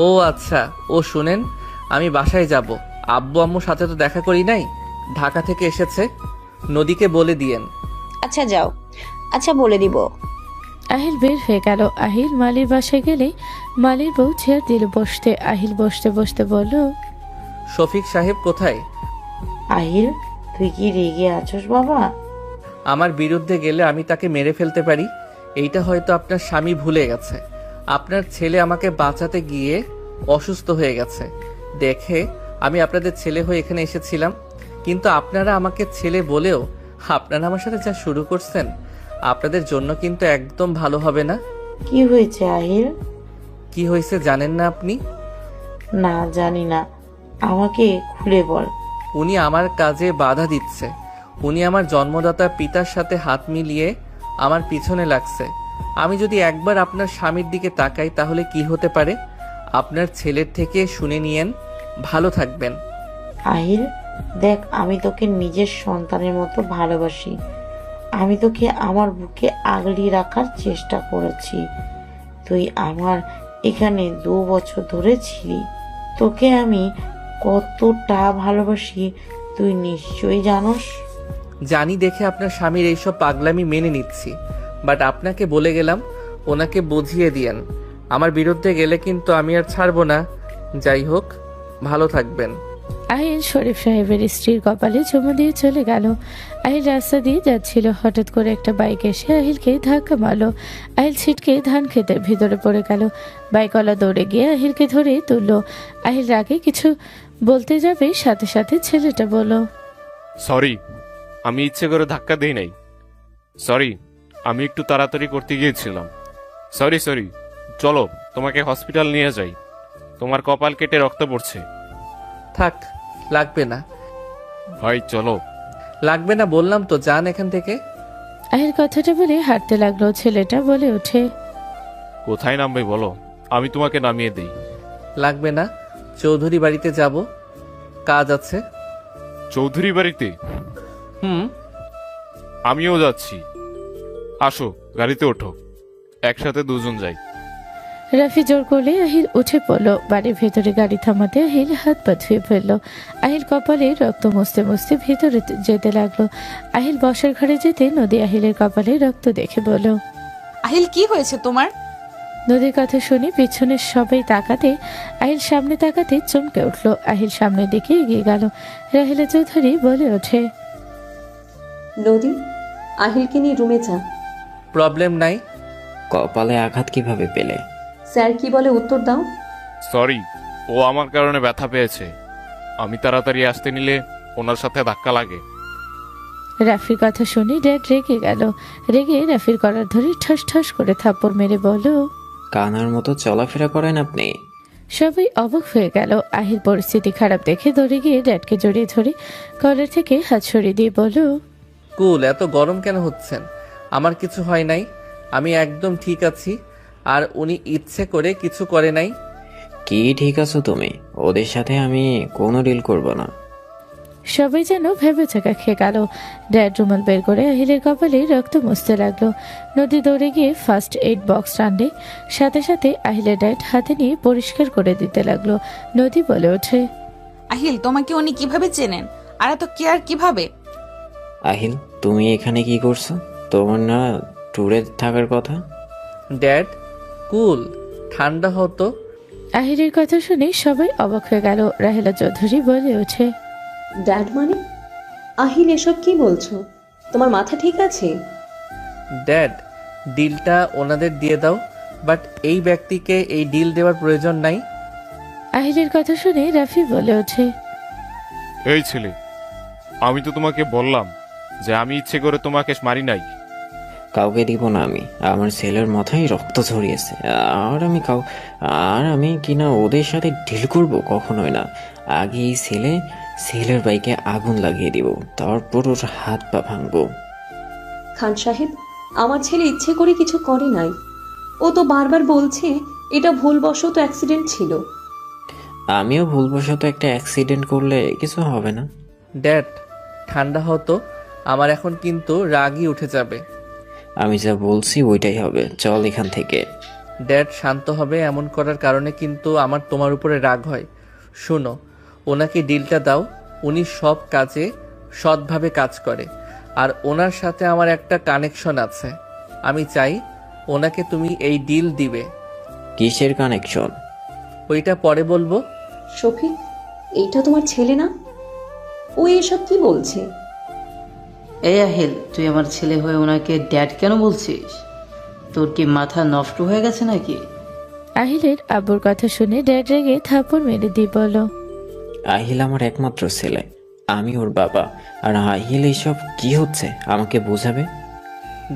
ও আচ্ছা। ও শুনেন, আমি বাসায় যাব। আব্বু আম্মুর সাথে তো দেখা করি নাই, ঢাকা থেকে এসেছে। নদীকে বলে দিয়েন। আচ্ছা যাও। আচ্ছা বলে দিব। আহিল বের হয়ে গেল। আহিল মালির বাসায় গেলে মালির বউ চেয়ার দিল বসতে। আহিল বসতে বসতে বলল, শফিক সাহেব কোথায়? আহিল তুই কি রেগে আছোস বাবা? আমার বিরুদ্ধে গেলে আমি তাকে মেরে ফেলতে পারি, এইটা হয়তো আপনার স্বামী ভুলে গেছে। আপনার ছেলে আমাকে বাঁচাতে গিয়ে অসুস্থ হয়ে গেছে দেখে আমি আপনাদের ছেলে হয়ে এখানে এসেছিলাম, কিন্তু আপনারা আমাকে ছেলে বলেও আপনারা আমার সাথে যা শুরু করছেন, আপনাদের জন্য কিন্তু একদম ভালো হবে না। কি হয়েছে আহিল? কি হয়েছে জানেন না আপনি? না জানি না, আমাকে খুলে বল। উনি আমার কাজে বাধা দিচ্ছে। উনি আমার জন্মদাতা পিতার সাথে হাত মিলিয়ে আমার পিছনে লাগছে। আমি যদি একবার আপনার স্বামীর দিকে তাকাই তাহলে কি হতে পারে? আপনার ছেলের থেকে শুনে নিয়েন। ভালো থাকবেন। আহিল দেখ, আমি তোকে নিজের সন্তানের মতো ভালোবাসি। আমি তোকে আমার বুকে আগলিয়ে রাখার চেষ্টা করেছি। তুই আমার এখানে 2 বছর ধরে ছিলি। তোকে আমি কতটা ভালোবাসি তুই নিশ্চয়ই জানোস। জানি দেখে আপনার স্বামীর এইসব পাগলামি মেনে নিচ্ছি, বাট আপনাকে বলে গেলাম ওনাকে বুঝিয়ে দিয়েন। আমার বিরুদ্ধে গেলে কিন্তু আমি আর ছাড়বো না। যাই হোক, ভালো থাকবেন। আহিল শরীফ সাহেবের স্ত্রীর কপালে চুমু দিয়ে চলে গেল। আহিল রাস্তা দিয়ে যাচ্ছিল, হঠাৎ করে একটা বাইক এসে আহিলকে ধাক্কা মারলো। আহিল ছিটকে ধান খেতের ভিতরে পড়ে গেল। বাইকওয়ালা দৌড়ে গিয়ে আহিলকে ধরে তুললো। আহিল রাগে কিছু বলতে যাবে, সাথে সাথে ছেলেটা বলল, সরি, আমি ইচ্ছে করে ধাক্কা দিই নাই। সরি, আমি একটু তাড়াতাড়ি করতে গিয়েছিলাম। সরি সরি, চলো তোমাকে হসপিটাল নিয়ে যাই। তোমার কপাল কেটে রক্ত পড়ছে। থাক, লাগবে না। ভাই চলো। লাগবে না বললাম তো, যান এখান থেকে। আহিল কথাটা বলে হাঁটতে লাগলো। ছেলেটা বলে ওঠে, কোথায় নামবে বলো, আমি তোমাকে নামিয়ে দেই। লাগবে না, চৌধুরী বাড়িতে যাব, কাজ আছে। চৌধুরী বাড়িতে? হুম। আমিও যাচ্ছি, আসো গাড়িতে ওঠো, একসাথে দুজন যাই। রাফি জোর করলে আহিল উঠে পড়লো। বাড়ির ভেতরে গাড়ি থামাতে আহিল হাত পা ধুয়ে ফেললো। আহিল কপালে রক্ত মুছতে মুছতে ভেতরে যেতে লাগলো। আহিল বসার ঘরে যেতে নদী আহিলের কপালে রক্ত দেখে বলল, আহিল কি হয়েছে তোমার? নদীর কথা শুনে পিছনে সবাই তাকাতে আহিল সামনে তাকাতে চমকে উঠলো। আহিল সামনের দিকে এগিয়ে গেল। রাহেলা চৌধুরী বলে ওঠে, নদী, আহিলকে নিয়ে রুমে যা। প্রবলেম নাই। কপালে আঘাত কিভাবে পেলে? স্যার কি বলে উত্তর দাও। সরি, ও আমার কারণে ব্যথা পেয়েছে। আমি তাড়াতাড়ি আসতে নিলে ওনার সাথে ধাক্কা লাগে। রাফির কথা শুনে ড্যাড রেগে গেল। রেগে রাফির কলার ধরে ঠস ঠস করে থাপ্পড় মেরে বলল, কানার মতো চলাফেরা করেন আপনি? সবাই অবাক হয়ে গেল। আহিল পরিস্থিতি খারাপ দেখে দৌড়ে গিয়ে ড্যাডকে জড়িয়ে ধরে কলার থেকে হাত সরিয়ে দিয়ে বলল, কুল, এত গরম কেন হচ্ছেন? আমার কিছু হয় নাই, আমি একদম ঠিক আছি। আর উনি ইচ্ছে করে কিছু করে নাই। কি ঠিক আছো তুমি? ওদের সাথে আমি কোনো ডিল করব না। সবাই যেন ভেবে চাকা খেয়ে গেল। ড্যাড রুমাল বের করে আহিলের কপালে রক্ত মুছতে লাগলো। নদী দৌড়ে গিয়ে ফার্স্ট এইড বক্স টানলে সাথে সাথে আহিলের ড্যাড হাতে নিয়ে পরিষ্কার করে দিতে লাগলো। নদী বলে ওঠে, আহিল, তোমাকে উনি কিভাবে চেনেন? আর এত কেয়ার কিভাবে? আহিল, তুমি এখানে কি করছো? তোমার না ট্যুরে থাকার কথা? ড্যাড, কুল, ঠান্ডা হতো। আহিলের কথা শুনে সবাই অবাক হয়ে গেল। রাহেলা চৌধুরী বলে ওঠে, ড্যাড মানে? আহিল, এসব কি বলছো? তোমার মাথা ঠিক আছে? ড্যাড, ডিলটা ওনাদের দিয়ে দাও, বাট এই ব্যক্তিকে এই ডিল দেওয়ার প্রয়োজন নাই। আহিলের কথা শুনে রাফি বলে ওঠে, এই ছেলে, আমি তো তোমাকে বললাম যে আমি ইচ্ছে করে তোমাকে মারি নাই। কাউকে দিব না আমি। আমার ছেলের মাথায় রক্ত ঝরিয়েছে, আর আমি কিনা ওদের সাথে ডিল করব? কখনোই না। আগে এই ছেলের বাইকে আগুন লাগিয়ে দিব, তারপর ওর হাত পা ভাঙবো। খান সাহেব, আমার ছেলে ইচ্ছে করে কিছু করে নাই। ও তো বারবার বলছে এটা ভুলবশত অ্যাক্সিডেন্ট ছিল। আমিও ভুলবশত একটা অ্যাক্সিডেন্ট করলে কিছু হবে না। ড্যাড, ঠান্ডা হতো, আমার এখন কিন্তু রাগই উঠে যাবে। আমি যা বলছি ওইটাই হবে, চল এখান থেকে। ড্যাড, শান্ত হবে। এমন করার কারণে কিন্তু আমার তোমার উপরে রাগ হয়। শোনো, ওনাকে ডিলটা দাও। উনি সব কাজে সৎভাবে কাজ করে, আর ওনার সাথে আমার একটা কানেকশন আছে। আমি চাই ওনাকে তুমি এই ডিল দিবে। কিসের কানেকশন? ওইটা পরে বলবো। শফিক, এইটা তোমার ছেলে না? ও এসব কি বলছে? এই আহিল, তুই আমার ছেলে হয়ে ওনাকে ড্যাড কেন বলছিস? তোর কি মাথা নষ্ট হয়ে গেছে নাকি? আহিলের আব্বুর কথা শুনে ড্যাড রেগে থাপড় মেরে দিয়ে বলল, আহিল আমার একমাত্র ছেলে, আমি ওর বাবা। আর আহিল এইসব কি হচ্ছে আমাকে বোঝাবে?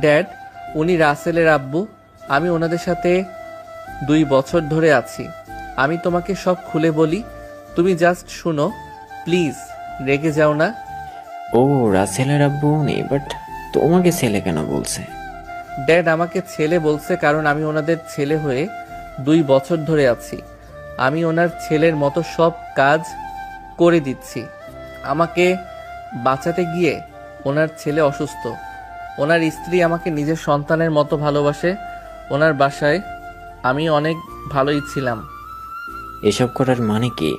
ড্যাড, উনি রাসেলের আব্বু। আমি ওনাদের সাথে 2 বছর ধরে আছি। আমি তোমাকে সব খুলে বলি, তুমি জাস্ট শুনো প্লিজ, রেগে যাও না। ও রাসেলের আব্বু উনি, বাট তোমাকে ছেলে কেন বলছে? ড্যাড আমাকে ছেলে বলছে কারণ আমি ওনাদের ছেলে হয়ে 2 বছর ধরে আছি। আমি ওনার ছেলের মতো সব কাজ করে দিচ্ছি। আমাকে বাঁচাতে গিয়ে ওনার ছেলে অসুস্থ। ওনার স্ত্রী আমাকে নিজের সন্তানের মতো ভালোবাসে। ওনার বাসায় আমি অনেক ভালোই ছিলাম। এসব করার মানে কি?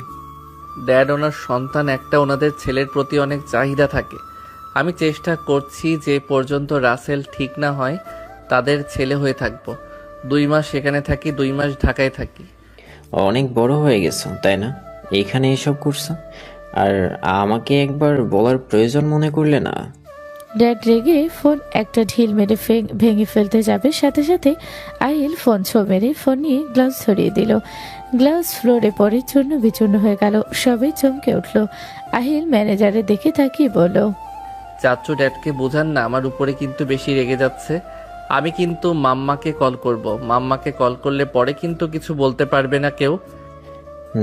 ড্যাড, ওনার সন্তান একটা, ওনাদের ছেলের প্রতি অনেক চাহিদা থাকে। আমি চেষ্টা করছি যে পর্যন্ত রাসেল ঠিক না হয় তাদের ছেলে হয়ে থাকবো। 2 মাস সেখানে থাকি, 2 মাস ঢাকায় থাকি। অনেক বড় হয়ে গেছো তাই না, এখানে এসব করছো? আর আমাকে একবার বলার প্রয়োজন মনে করলে না? ড্যাড রেগে ফোন একটা ঢিল মেরে ভেঙে ফেলতে যাবে, সাথে সাথে আহিল ফোন ছো মেরে ফোন নিয়ে গ্লাস ধরিয়ে দিল। গ্লাস ফ্লোরে পড়ে চূর্ণ বিচূর্ণ হয়ে গেল। সবাই চমকে উঠল। আহিল ম্যানেজারে দেখে তাকিয়ে বলল, চাচ্চু, ড্যাডকে বোঝান না, আমার উপরে কিন্তু বেশি রেগে যাচ্ছে। আমি কিন্তু মাম্মাকে কল করব। মাম্মাকে কল করলে পরে কিন্তু কিছু বলতে পারবে না কেউ।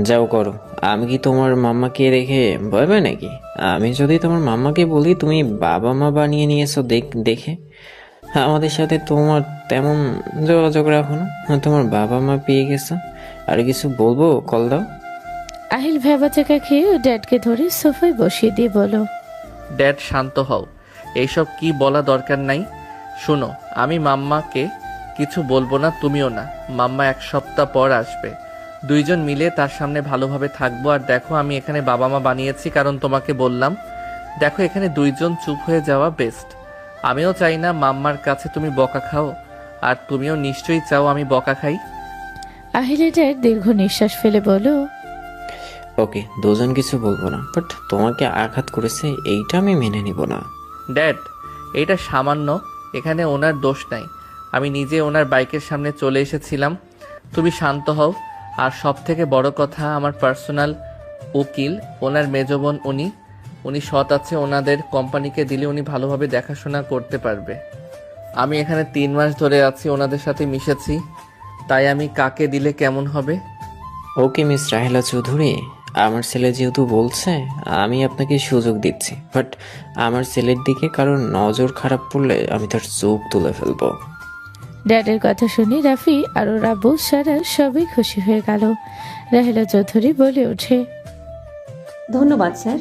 যাও করো। আমি কি তোমার মাম্মাকে রেখে ভয় পাই নাকি? আমি যদি তোমার মাম্মাকে বলি তুমি বাবা মা বানিয়ে নিয়েছো দেখে, আমাদের সাথে তোমার তেমন যোগাযোগ রাখো না, তোমার বাবা মা পেয়ে গেছো, আর কিছু বলবো? কল দাও। আহিল ভেবা চাকা খেয়ে ড্যাডকে ধরে সোফায় বসিয়ে দিয়ে বলো, ড্যাড, শান্ত হও। এইসব কি বলা দরকার নাই। শোনো, আমি মাম্মাকে কিছু বলবো না, তুমিও না। মাম্মা 1 সপ্তাহ পর আসবে। 2 জন মিলে তার সামনে ভালোভাবে থাকবো। আর দেখো, আমি এখানে বাবা মা বানিয়েছি কারণ তোমাকে বললাম। দেখো, এখানে 2 জন চুপ হয়ে যাওয়া বেস্ট। আমিও চাই না মাম্মার কাছে তুমি বকা খাও, আর তুমিও নিশ্চয়ই চাও আমি বকা খাই। আহিলের ড্যাড দীর্ঘ নিঃশ্বাস ফেলে বলো, ওকে, 2 জন কিছু বলবো না, বাট তোমাকে আঘাত করেছে এইটা আমি মেনে নিব না। ড্যাড, এইটা সামান্য, এখানে ওনার দোষ নাই। আমি নিজে ওনার বাইকের সামনে চলে এসেছিলাম। তুমি শান্ত হও। আর সব থেকে বড় কথা, আমার পার্সোনাল উকিল, ওনার মেজ বোন, উনি সৎ আছে। ওনাদের কোম্পানিকে দিলে উনি ভালোভাবে দেখাশোনা করতে পারবে। আমি এখানে 3 মাস ধরে আছি, ওনাদের সাথে মিশেছি। তাই আমি কাকে দিলে কেমন হবে? ওকে মিস রাহেলা চৌধুরী, আমার ছেলে যেহেতু বলছে, আমি আপনাকে সুযোগ দিচ্ছি, বাট আমার ছেলের দিকে কারোর নজর খারাপ পড়লে আমি তার চোখ তুলে ফেলবো। ড্যাডের কথা শুনে রাফি আর ওর আব্বু সারা সবাই খুশি হয়ে গেল। রাহেলা চৌধুরী বলে ওঠে, ধন্যবাদ স্যার,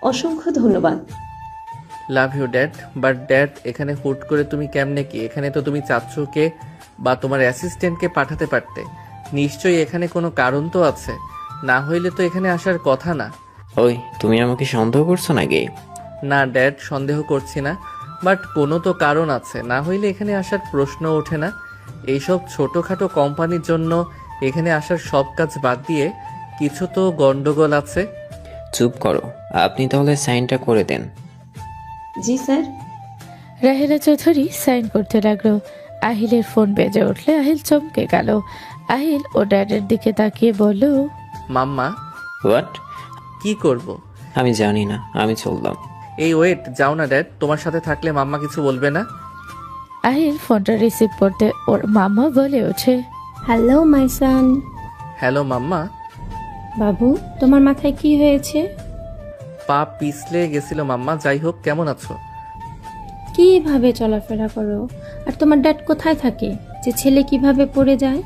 অসংখ্য ধন্যবাদ। Love you dad, but dad এখানে হুট করে তুমি কেমনে কি? এখানে তো তুমি চাচ্চুকে বা তোমার অ্যাসিস্ট্যান্টকে পাঠাতে পারতে। নিশ্চয়ই এখানে কোনো কারণ তো আছে, না হইলে তো এখানে আসার কথা না। ওই, তুমি আমাকে সন্দেহ করছো নাকি? না ড্যাড, সন্দেহ করছি না, বাট কোনো তো কারণ আছে, না হইলে এখানে আসার প্রশ্ন ওঠে না। এইসব ছোটোখাটো কোম্পানির জন্য এখানে আসার সব কাজ বাদ দিয়ে কিছু তো গন্ডগোল আছে। চুপ করো, আপনি তাহলে সাইনটা করে দেন। জি স্যার। রাহেলা চৌধুরী সাইন করতে লাগলো। আহিলের ফোন বেজে উঠলে আহিল চমকে গেল। আহিল ও ড্যাডের দিকে তাকিয়ে বলল, মাম্মা। হোয়াট? কি করব? আমি জানি না, আমি চললাম। এই ওয়েট, যাও না ড্যাড, তোমার সাথে থাকলে মাম্মা কিছু বলবে না? আহিল ফোনটা রিসিভ করতে ওর মামা বলে ওঠে, হ্যালো মাই সান। হ্যালো মাম্মা। বাবু, তোমার মাথায় কি হয়েছে? পা পিছলে গেছিল মাম্মা। যাই হোক, কেমন আছো? কিভাবে চলাফেরা করো? আর তোমার ড্যাড কোথায় থাকে যে ছেলে কিভাবে পড়ে যায়?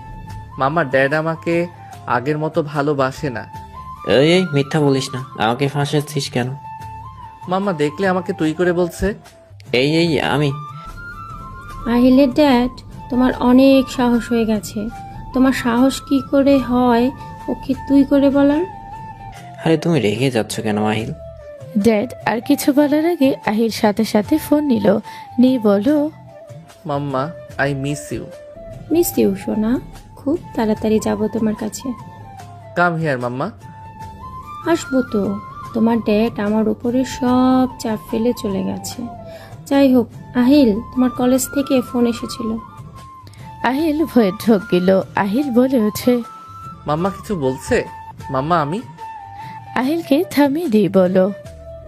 মাম্মা, ড্যাড আমাকে আগের মতো ভালোবাসে না। এই মিথ্যা বলিস না, আমাকে ফাঁসাচ্ছিস কেন? মাম্মা দেখলে আমাকে তুই করে বলছে। এই আমি আহিলের ড্যাড, তোমার অনেক সাহস হয়ে গেছে। তোমার সাহস কি করে হয় ওকে তুই করে বলার? আরে তুমি রেগে যাচ্ছ কেন আহিল? ড্যাড আর কিছু বলার আগে আহিল সাথে সাথে ফোন নিয়ে বলল, mamma, I miss you. Miss you সোনা, খুব তাড়াতাড়ি যাব তোমার কাছে। Come here mamma. আসবো তো, তোমার ড্যাড আমার উপরে সব চাপ ফেলে চলে গেছে। যাই হোক আহিল, তোমার কলেজ থেকে ফোন এসেছিল। আহিল ভয়ে ঢোক গেল। আহিল বলে ওঠে, মাম্মা কিছু বলছে? মাম্মা আমি। আহিলকে থামিয়ে দিয়ে বলো,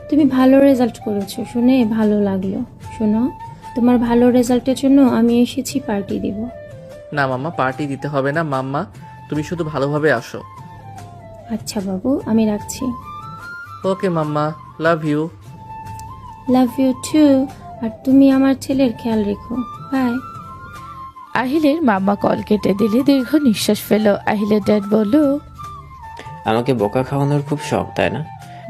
তুমি ভালো রেজাল্ট করেছো শুনে ভালো লাগলো। শোনো, তোমার ভালো রেজাল্টের জন্য আমি এসেছি পার্টি দিব। না মাম্মা, পার্টি দিতে হবে না। মাম্মা তুমি শুধু ভালোভাবে আসো। আচ্ছা বাবু, আমি রাখছি। Okay mamma, love you. Love you too. আর তুমি আমার ছেলের খেয়াল রেখো। বাই। আহিলের মামা কল কেটে দিলে দীর্ঘ নিঃশ্বাস ফেল। আহিলের ড্যাড বলল, আমাকে বোকা খাওয়ানোর খুব শখ, তাই না?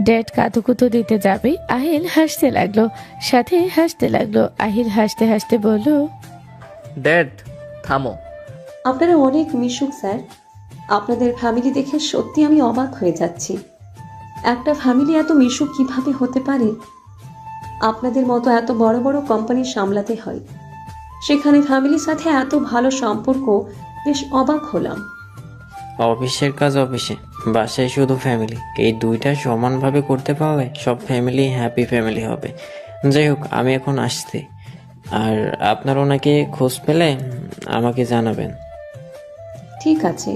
ড্যাড কাতুকুতু দিতে যাবে, আহিল হাসতে লাগলো, সাথে হাসতে লাগলো। আহিল হাসতে হাসতে বলল, ড্যাড থামো। আপনারা অনেক মিশুক স্যার। আপনাদের ফ্যামিলি দেখে সত্যি আমি অবাক হয়ে যাচ্ছি। একটা ফ্যামিলি এত মিশুক কিভাবে হতে পারে? আপনাদের মতো এত বড় বড় কোম্পানি সামলাতে হয়, সেখানে ফ্যামিলির সাথে এত ভালো সম্পর্ক, বেশ অবাক হলাম। অফিসের কাজ অফিসে, বাসায় শুধু ফ্যামিলি, এই দুইটা সমানভাবে করতে পারলে সব ফ্যামিলি হ্যাপি ফ্যামিলি হবে। যাই হোক, আমি এখন আসছি, আর আপনার ওনাকে খোঁজ পেলে আমাকে জানাবেন। ঠিক আছে।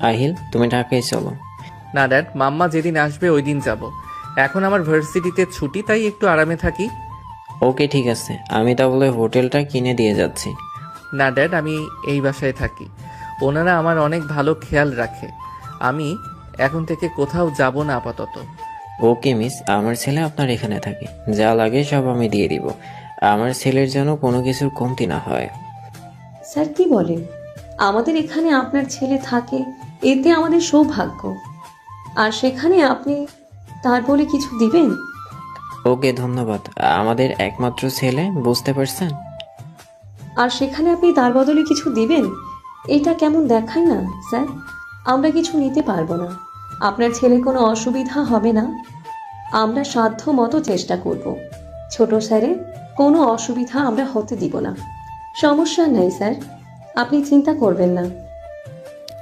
আহিল, তুমি ঢাকায় চলো। না ড্যাড, মাম্মা যেদিন আসবে ওই দিন যাব। এখন আমার ভার্সিটিতে ছুটি, তাই একটু আরামে থাকি। ওকে ঠিক আছে, আমি তাহলে হোটেলটা কিনে দিয়ে যাচ্ছি। না ড্যাড, আমি এই বাসায় থাকি। ওনারা আমার অনেক ভালো খেয়াল রাখে। আমি এখন থেকে কোথাও যাব না আপাতত। ওকে মিস, আমার ছেলে আপনার এখানে থাকে, যা লাগে সব আমি দিয়ে দিব। আমার ছেলের যেন কোনো কিছুর কমতি না হয়। স্যার কি বলেন? আমাদের এখানে আপনার ছেলে থাকে, এতে আমাদের সৌভাগ্য। আর সেখানে আপনি তার বলে কিছু দিবেন? ওকে ধন্যবাদ, আমাদের একমাত্র ছেলে, বুঝতে পারছেন? আর সেখানে আপনি তার বদলে কিছু দিবেন? এটা কেমন দেখায় না স্যার? আমরা কিছু নিতে পারবো না। আপনার ছেলে কোনো অসুবিধা হবে না, আমরা সাধ্য মতো চেষ্টা করব। ছোট স্যারের কোনো অসুবিধা আমরা হতে দিব না। সমস্যা নেই স্যার, আপনি চিন্তা করবেন না।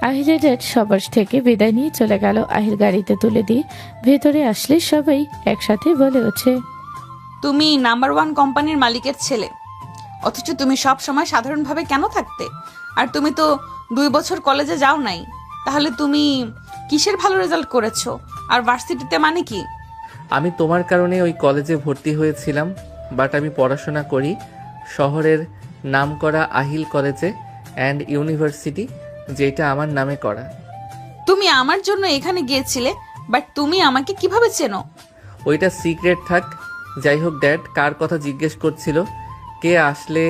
আহিলের ড্যাড সবার থেকে বিদায় নিয়ে চলে গেল। আহিল গাড়িতে তুলে দিয়ে ভেতরে আসলে সবাই একসাথে বলে ওঠে, তুমি নাম্বার 1 কোম্পানির মালিকের ছেলে, অথচ তুমি সব সময় সাধারণভাবে কেন থাকতে? আর তুমি তো 2 বছর কলেজে যাও নাই, তাহলে তুমি কিসের ভালো রেজাল্ট করেছো? আর ভার্সিটিতে মানে কি? আমি তোমার কারণে ওই কলেজে ভর্তি হয়েছিলাম, বাট আমি পড়াশোনা করি শহরের নামকরা আহিল কলেজে অ্যান্ড ইউনিভার্সিটি। যেটা আমার নামে করা। তুমি আমার জন্য এখানে গিয়েছিলে, বাট তুমি আমাকে কিভাবে চেনো? ওইটা সিক্রেট থাক। যাই হোক ড্যাড কার কথা জিজ্ঞেস করছিল, কে আসলে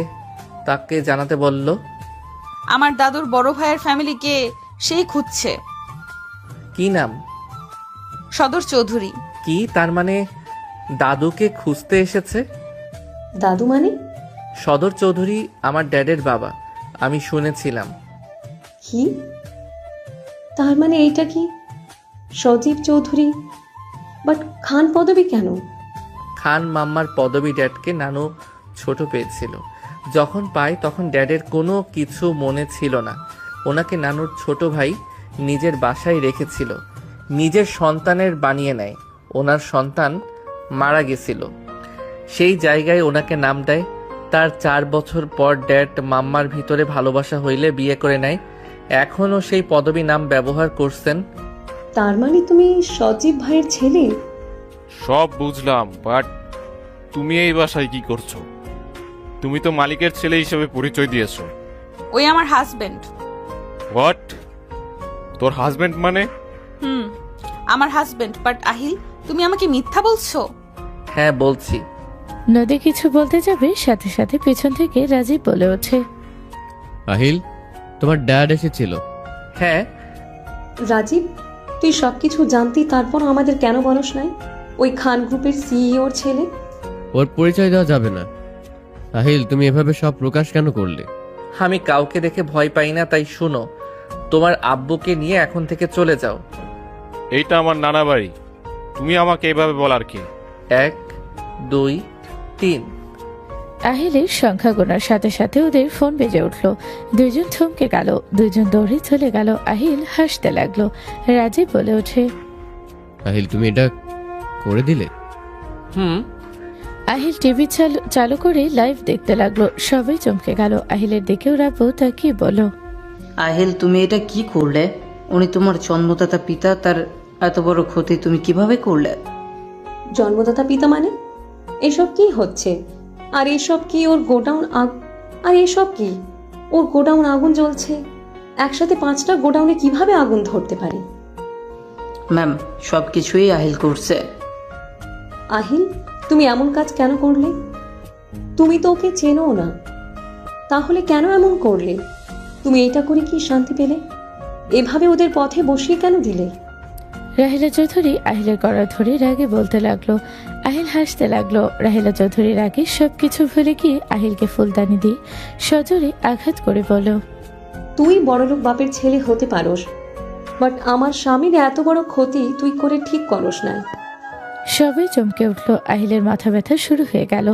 তাকে জানাতে বলল। আমার দাদুর বড় ভাইয়ের ফ্যামিলিকে সেই খুঁজছে। কি নাম? সদর চৌধুরী। কি তার মানে দাদুকে খুঁজতে এসেছে? দাদু মানে? সদর চৌধুরী আমার ড্যাডের বাবা, আমি শুনেছিলাম। কি? তার মানে এইটা কি সজীব চৌধুরী? বাট খান পদবী কেন? খান মাম্মার পদবী ড্যাডকে নানু ছোট পেয়েছিল। যখন পায় তখন ড্যাডের কোনো কিছু মনে ছিল না। ওনাকে নানুর ছোট ভাই নিজের বাসায় রেখেছিল, নিজের সন্তানের বানিয়ে নেয়। ওনার সন্তান মারা গেছিল, সেই জায়গায় ওনাকে নাম দেয়। তার 4 বছর পর ড্যাড মাম্মার ভিতরে ভালোবাসা হইলে বিয়ে করে নেয়। এখনও সেই পদবী নাম ব্যবহার করছেন। তার মানে তুমি সজীব ভাইয়ের ছেলে? সব বুঝলাম, বাট তুমি এই বাসায় কি করছো? তুমি তো মালিকের ছেলে হিসেবে পরিচয় দিয়েছো। ওই আমার হাজবেন্ড। হোয়াট? তোর হাজবেন্ড মানে? আমার হাজবেন্ড। বাট আহিল, তুমি আমাকে মিথ্যা বলছো? হ্যাঁ বলছি। নদী কিছু বলতে যাবে, সাথে সাথে পেছন থেকে রাজীব বলে ওঠে, আহিল, তোমার ড্যাড এসেছিল। হ্যাঁ। রাজীব, তুই সবকিছু জানতি তারপর আমাদের কেন বলস নাই? ওই খান গ্রুপের সিইওর ছেলে। ওর পরিচয় দেওয়া যাবে না। আহিল, তুমি এভাবে সব প্রকাশ কেন করলে? আমি কাউকে দেখে ভয় পাই না, তাই শুনো, তোমার আব্বুকে নিয়ে এখন থেকে চলে যাও। এইটা আমার নানা বাড়ি, তুমি আমাকে এভাবে বলার কি? 1 2 3। আহিলের সংখ্যা গোনার সাথে সাথে ওদের ফোন বেজে উঠল। দুইজন থমকে গেল, দুইজন দৌড়ে চলে গেল। আহিল হাসতে লাগলো। রাজীব বলে ওঠে, আহিল, তুমি এটা করে দিলে? আহিল টিভি চালু করে লাইভ দেখতে লাগলো। সবাই চমকে গেল। আহিলের দিকে ওরা বউ তাকিয়ে বলো, আহিল, তুমি এটা কি করলে? উনি তোমার জন্মদাতা পিতা, তার এত বড় ক্ষতি তুমি কিভাবে করলে? জন্মদাতা পিতা মানে? এসব কি হচ্ছে? আর এসব কি ওর গোডাউন আর এসব কি ওর গোডাউন আগুন জ্বলছে? একসাথে 5টা গোডাউনে কিভাবে আগুন ধরতে পারে? ম্যাম, সব কিছুই আহিল করছে। আহিল, তুমি এমন কাজ কেন করলে? তুমি তো ওকে চেনো না, তাহলে কেন এমন করলে? তুমি এটা করে কি শান্তি পেলে? এভাবে ওদের পথে বসিয়ে কেন দিলে? রাহিলা চৌধুরী আহিলের গলা ধরে রাগে বলতে লাগলো। আহিল হাসতে লাগলো। রাহিলা চৌধুরী রাগে সবকিছু ভুলে গিয়ে আহিলকে ফুলদানি দিয়ে সজোরে আঘাত করে বলো, তুই বড়লোক বাপের ছেলে হতে পারোস, বাট আমার স্বামীর এত বড় ক্ষতি তুই করে ঠিক করস না। সবাই চমকে উঠলো। আহিলের মাথা ব্যথা শুরু হয়ে গেল।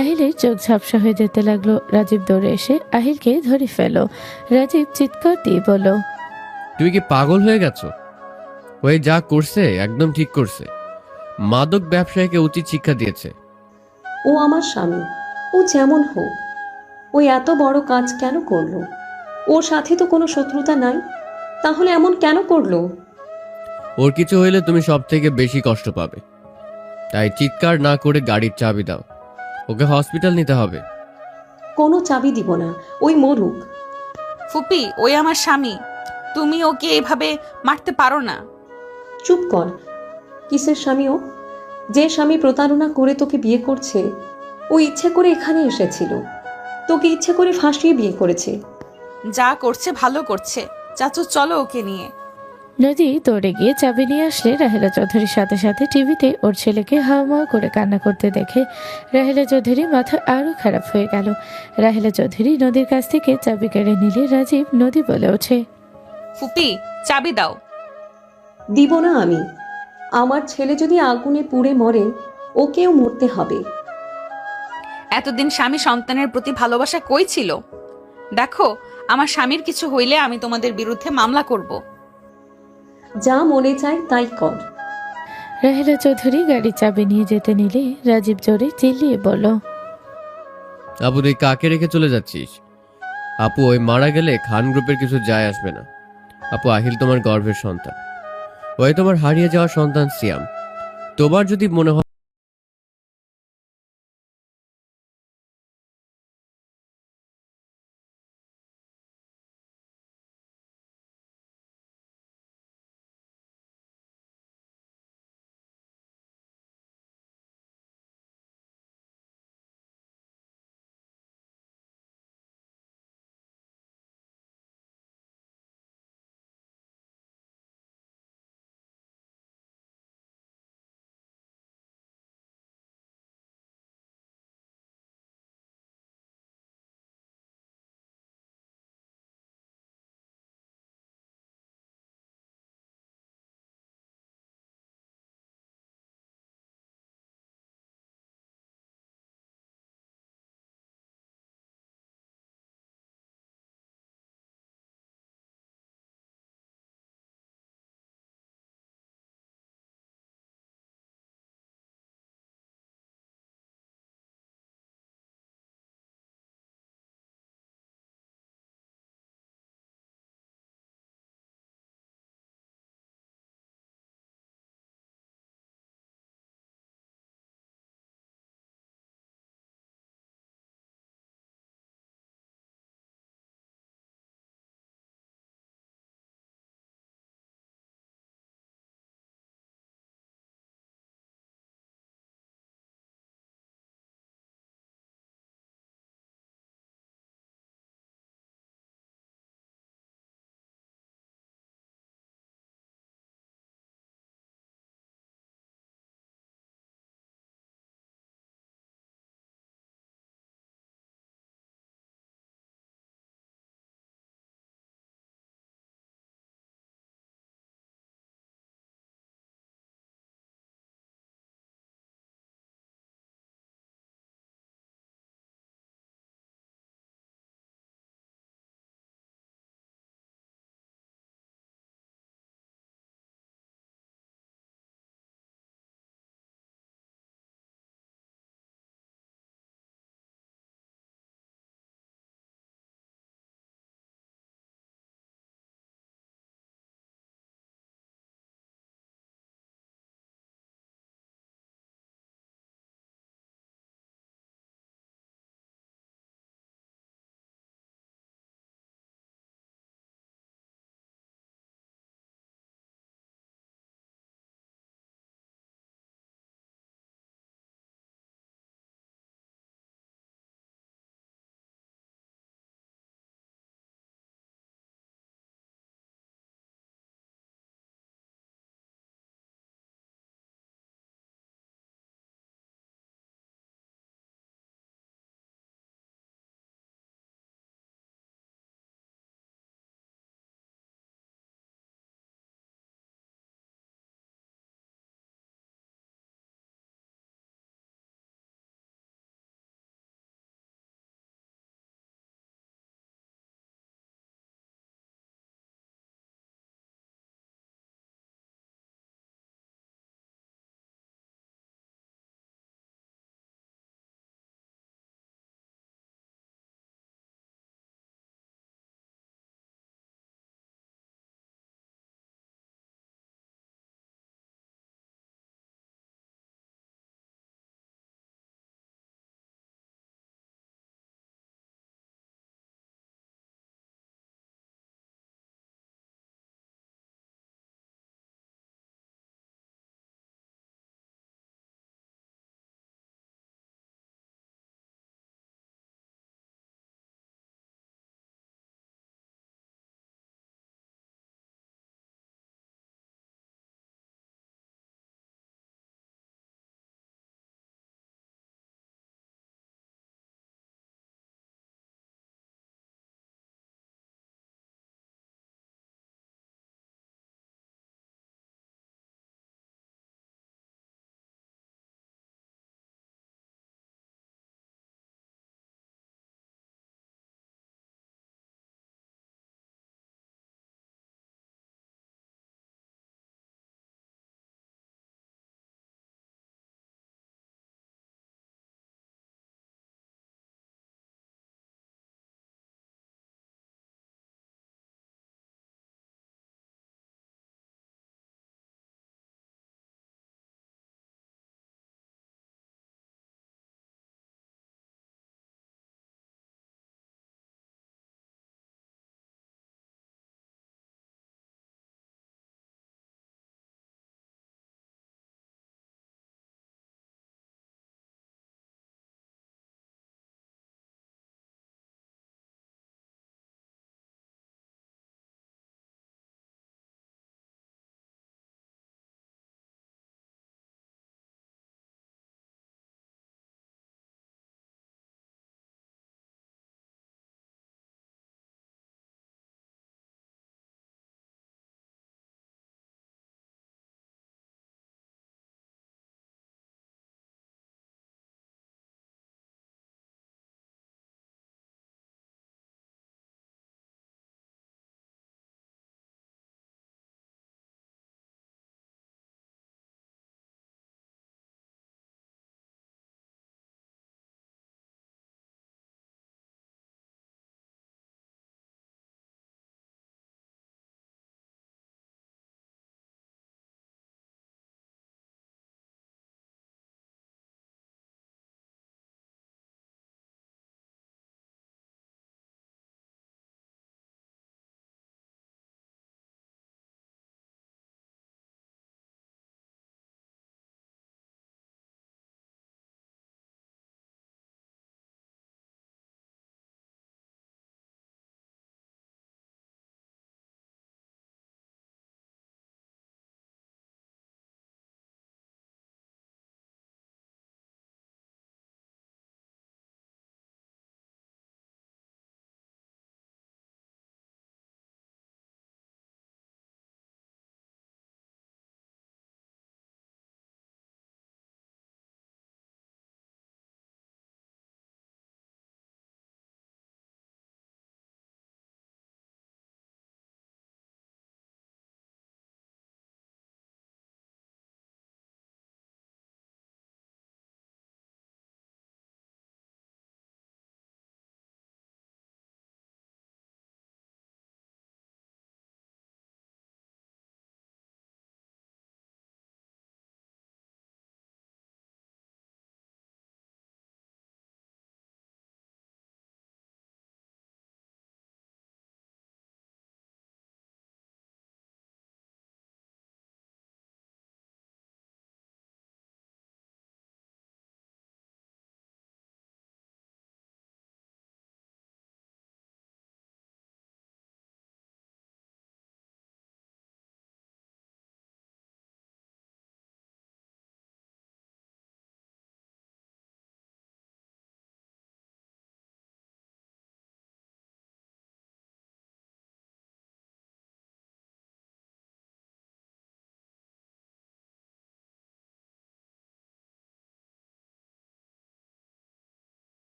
আহিলের চোখ ঝাপসা হয়ে যেতে লাগলো। রাজীব দৌড়ে এসে আহিলকে ধরে ফেলো। রাজীব চিৎকার দিয়ে বলল, তুমি কি পাগল হয়ে গেছো? ওই যা করছে একদম ঠিক করছে। মাদক ব্যবসায়ীকে উচিত শিক্ষা দিয়েছে। ও আমার স্বামী, ও যেমন হোক, ওই এত বড় কাজ কেন করলো? ওর সাথে তো কোনো শত্রুতা নাই, তাহলে এমন কেন করলো? ওর কিছু হইলে তুমি সব থেকে বেশি কষ্ট পাবে। তাই চিৎকার না করে গাড়ির চাবি দাও, ওকে হসপিটাল নিতে হবে। কোনো চাবি দিব না, ওই মরুক। ফুপি, ওই আমার স্বামী, তুমি ওকে এভাবে মারতে পারো না। চুপ কর। কিসের স্বামী ও? যে স্বামী প্রতারণা করে তোকে বিয়ে করছে, ও ইচ্ছে করে এখানে এসেছিল, তোকে ইচ্ছে করে ফাঁসিয়ে বিয়ে করেছে। যা করছে ভালো করছে। চাচু, চলো ওকে নিয়ে। নদী দৌড়ে গিয়ে চাবি নিয়ে আসলে রাহেলা চৌধুরীর সাথে সাথে টিভিতে ওর ছেলেকে হাওমাও করে কান্না করতে দেখে রাহেলা চৌধুরী মাথা আরো খারাপ হয়ে গেল। রাহেলা চৌধুরী নদীর কাছ থেকে চাবি কেড়ে নিলে রাজীব নদী বলে ওঠে, ফুপি, চাবি দাও। দিব না আমি। আমার ছেলে যদি আগুনে পুড়ে মরে, ওকেও মরতে হবে। এতদিন স্বামী সন্তানের প্রতি ভালোবাসা কই ছিল? দেখো, আমার স্বামীর কিছু হইলে আমি তোমাদের বিরুদ্ধে মামলা করব। যা মনে চায় তাই কর। রাহেলা চৌধুরী গাড়ির চাবি নিয়ে যেতে নিলে রাজীব জোরে চিল্লিয়ে বলল, আপু, তুই কাকে রেখে চলে যাচ্ছিস? আপু, ওই মারা গেলে খান গ্রুপের কিছু যায় আসবে না। আপু, আহিল তোমার গর্ভের সন্তান, ওই তোমার হারিয়ে যাওয়া সন্তান সিয়াম। তোমার যদি মনে হয়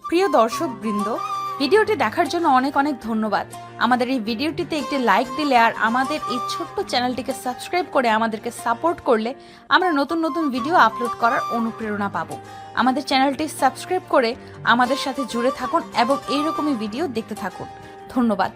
প্রিয় দর্শকবৃন্দ, ভিডিওটি দেখার জন্য অনেক অনেক ধন্যবাদ। আমাদের এই ভিডিওটিতে একটি লাইক দিলে আর আমাদের এই ছোট্ট চ্যানেলটিকে সাবস্ক্রাইব করে আমাদেরকে সাপোর্ট করলে আমরা নতুন নতুন ভিডিও আপলোড করার অনুপ্রেরণা পাবো। আমাদের চ্যানেলটি সাবস্ক্রাইব করে আমাদের সাথে জুড়ে থাকুন এবং এইরকমই ভিডিও দেখতে থাকুন। ধন্যবাদ।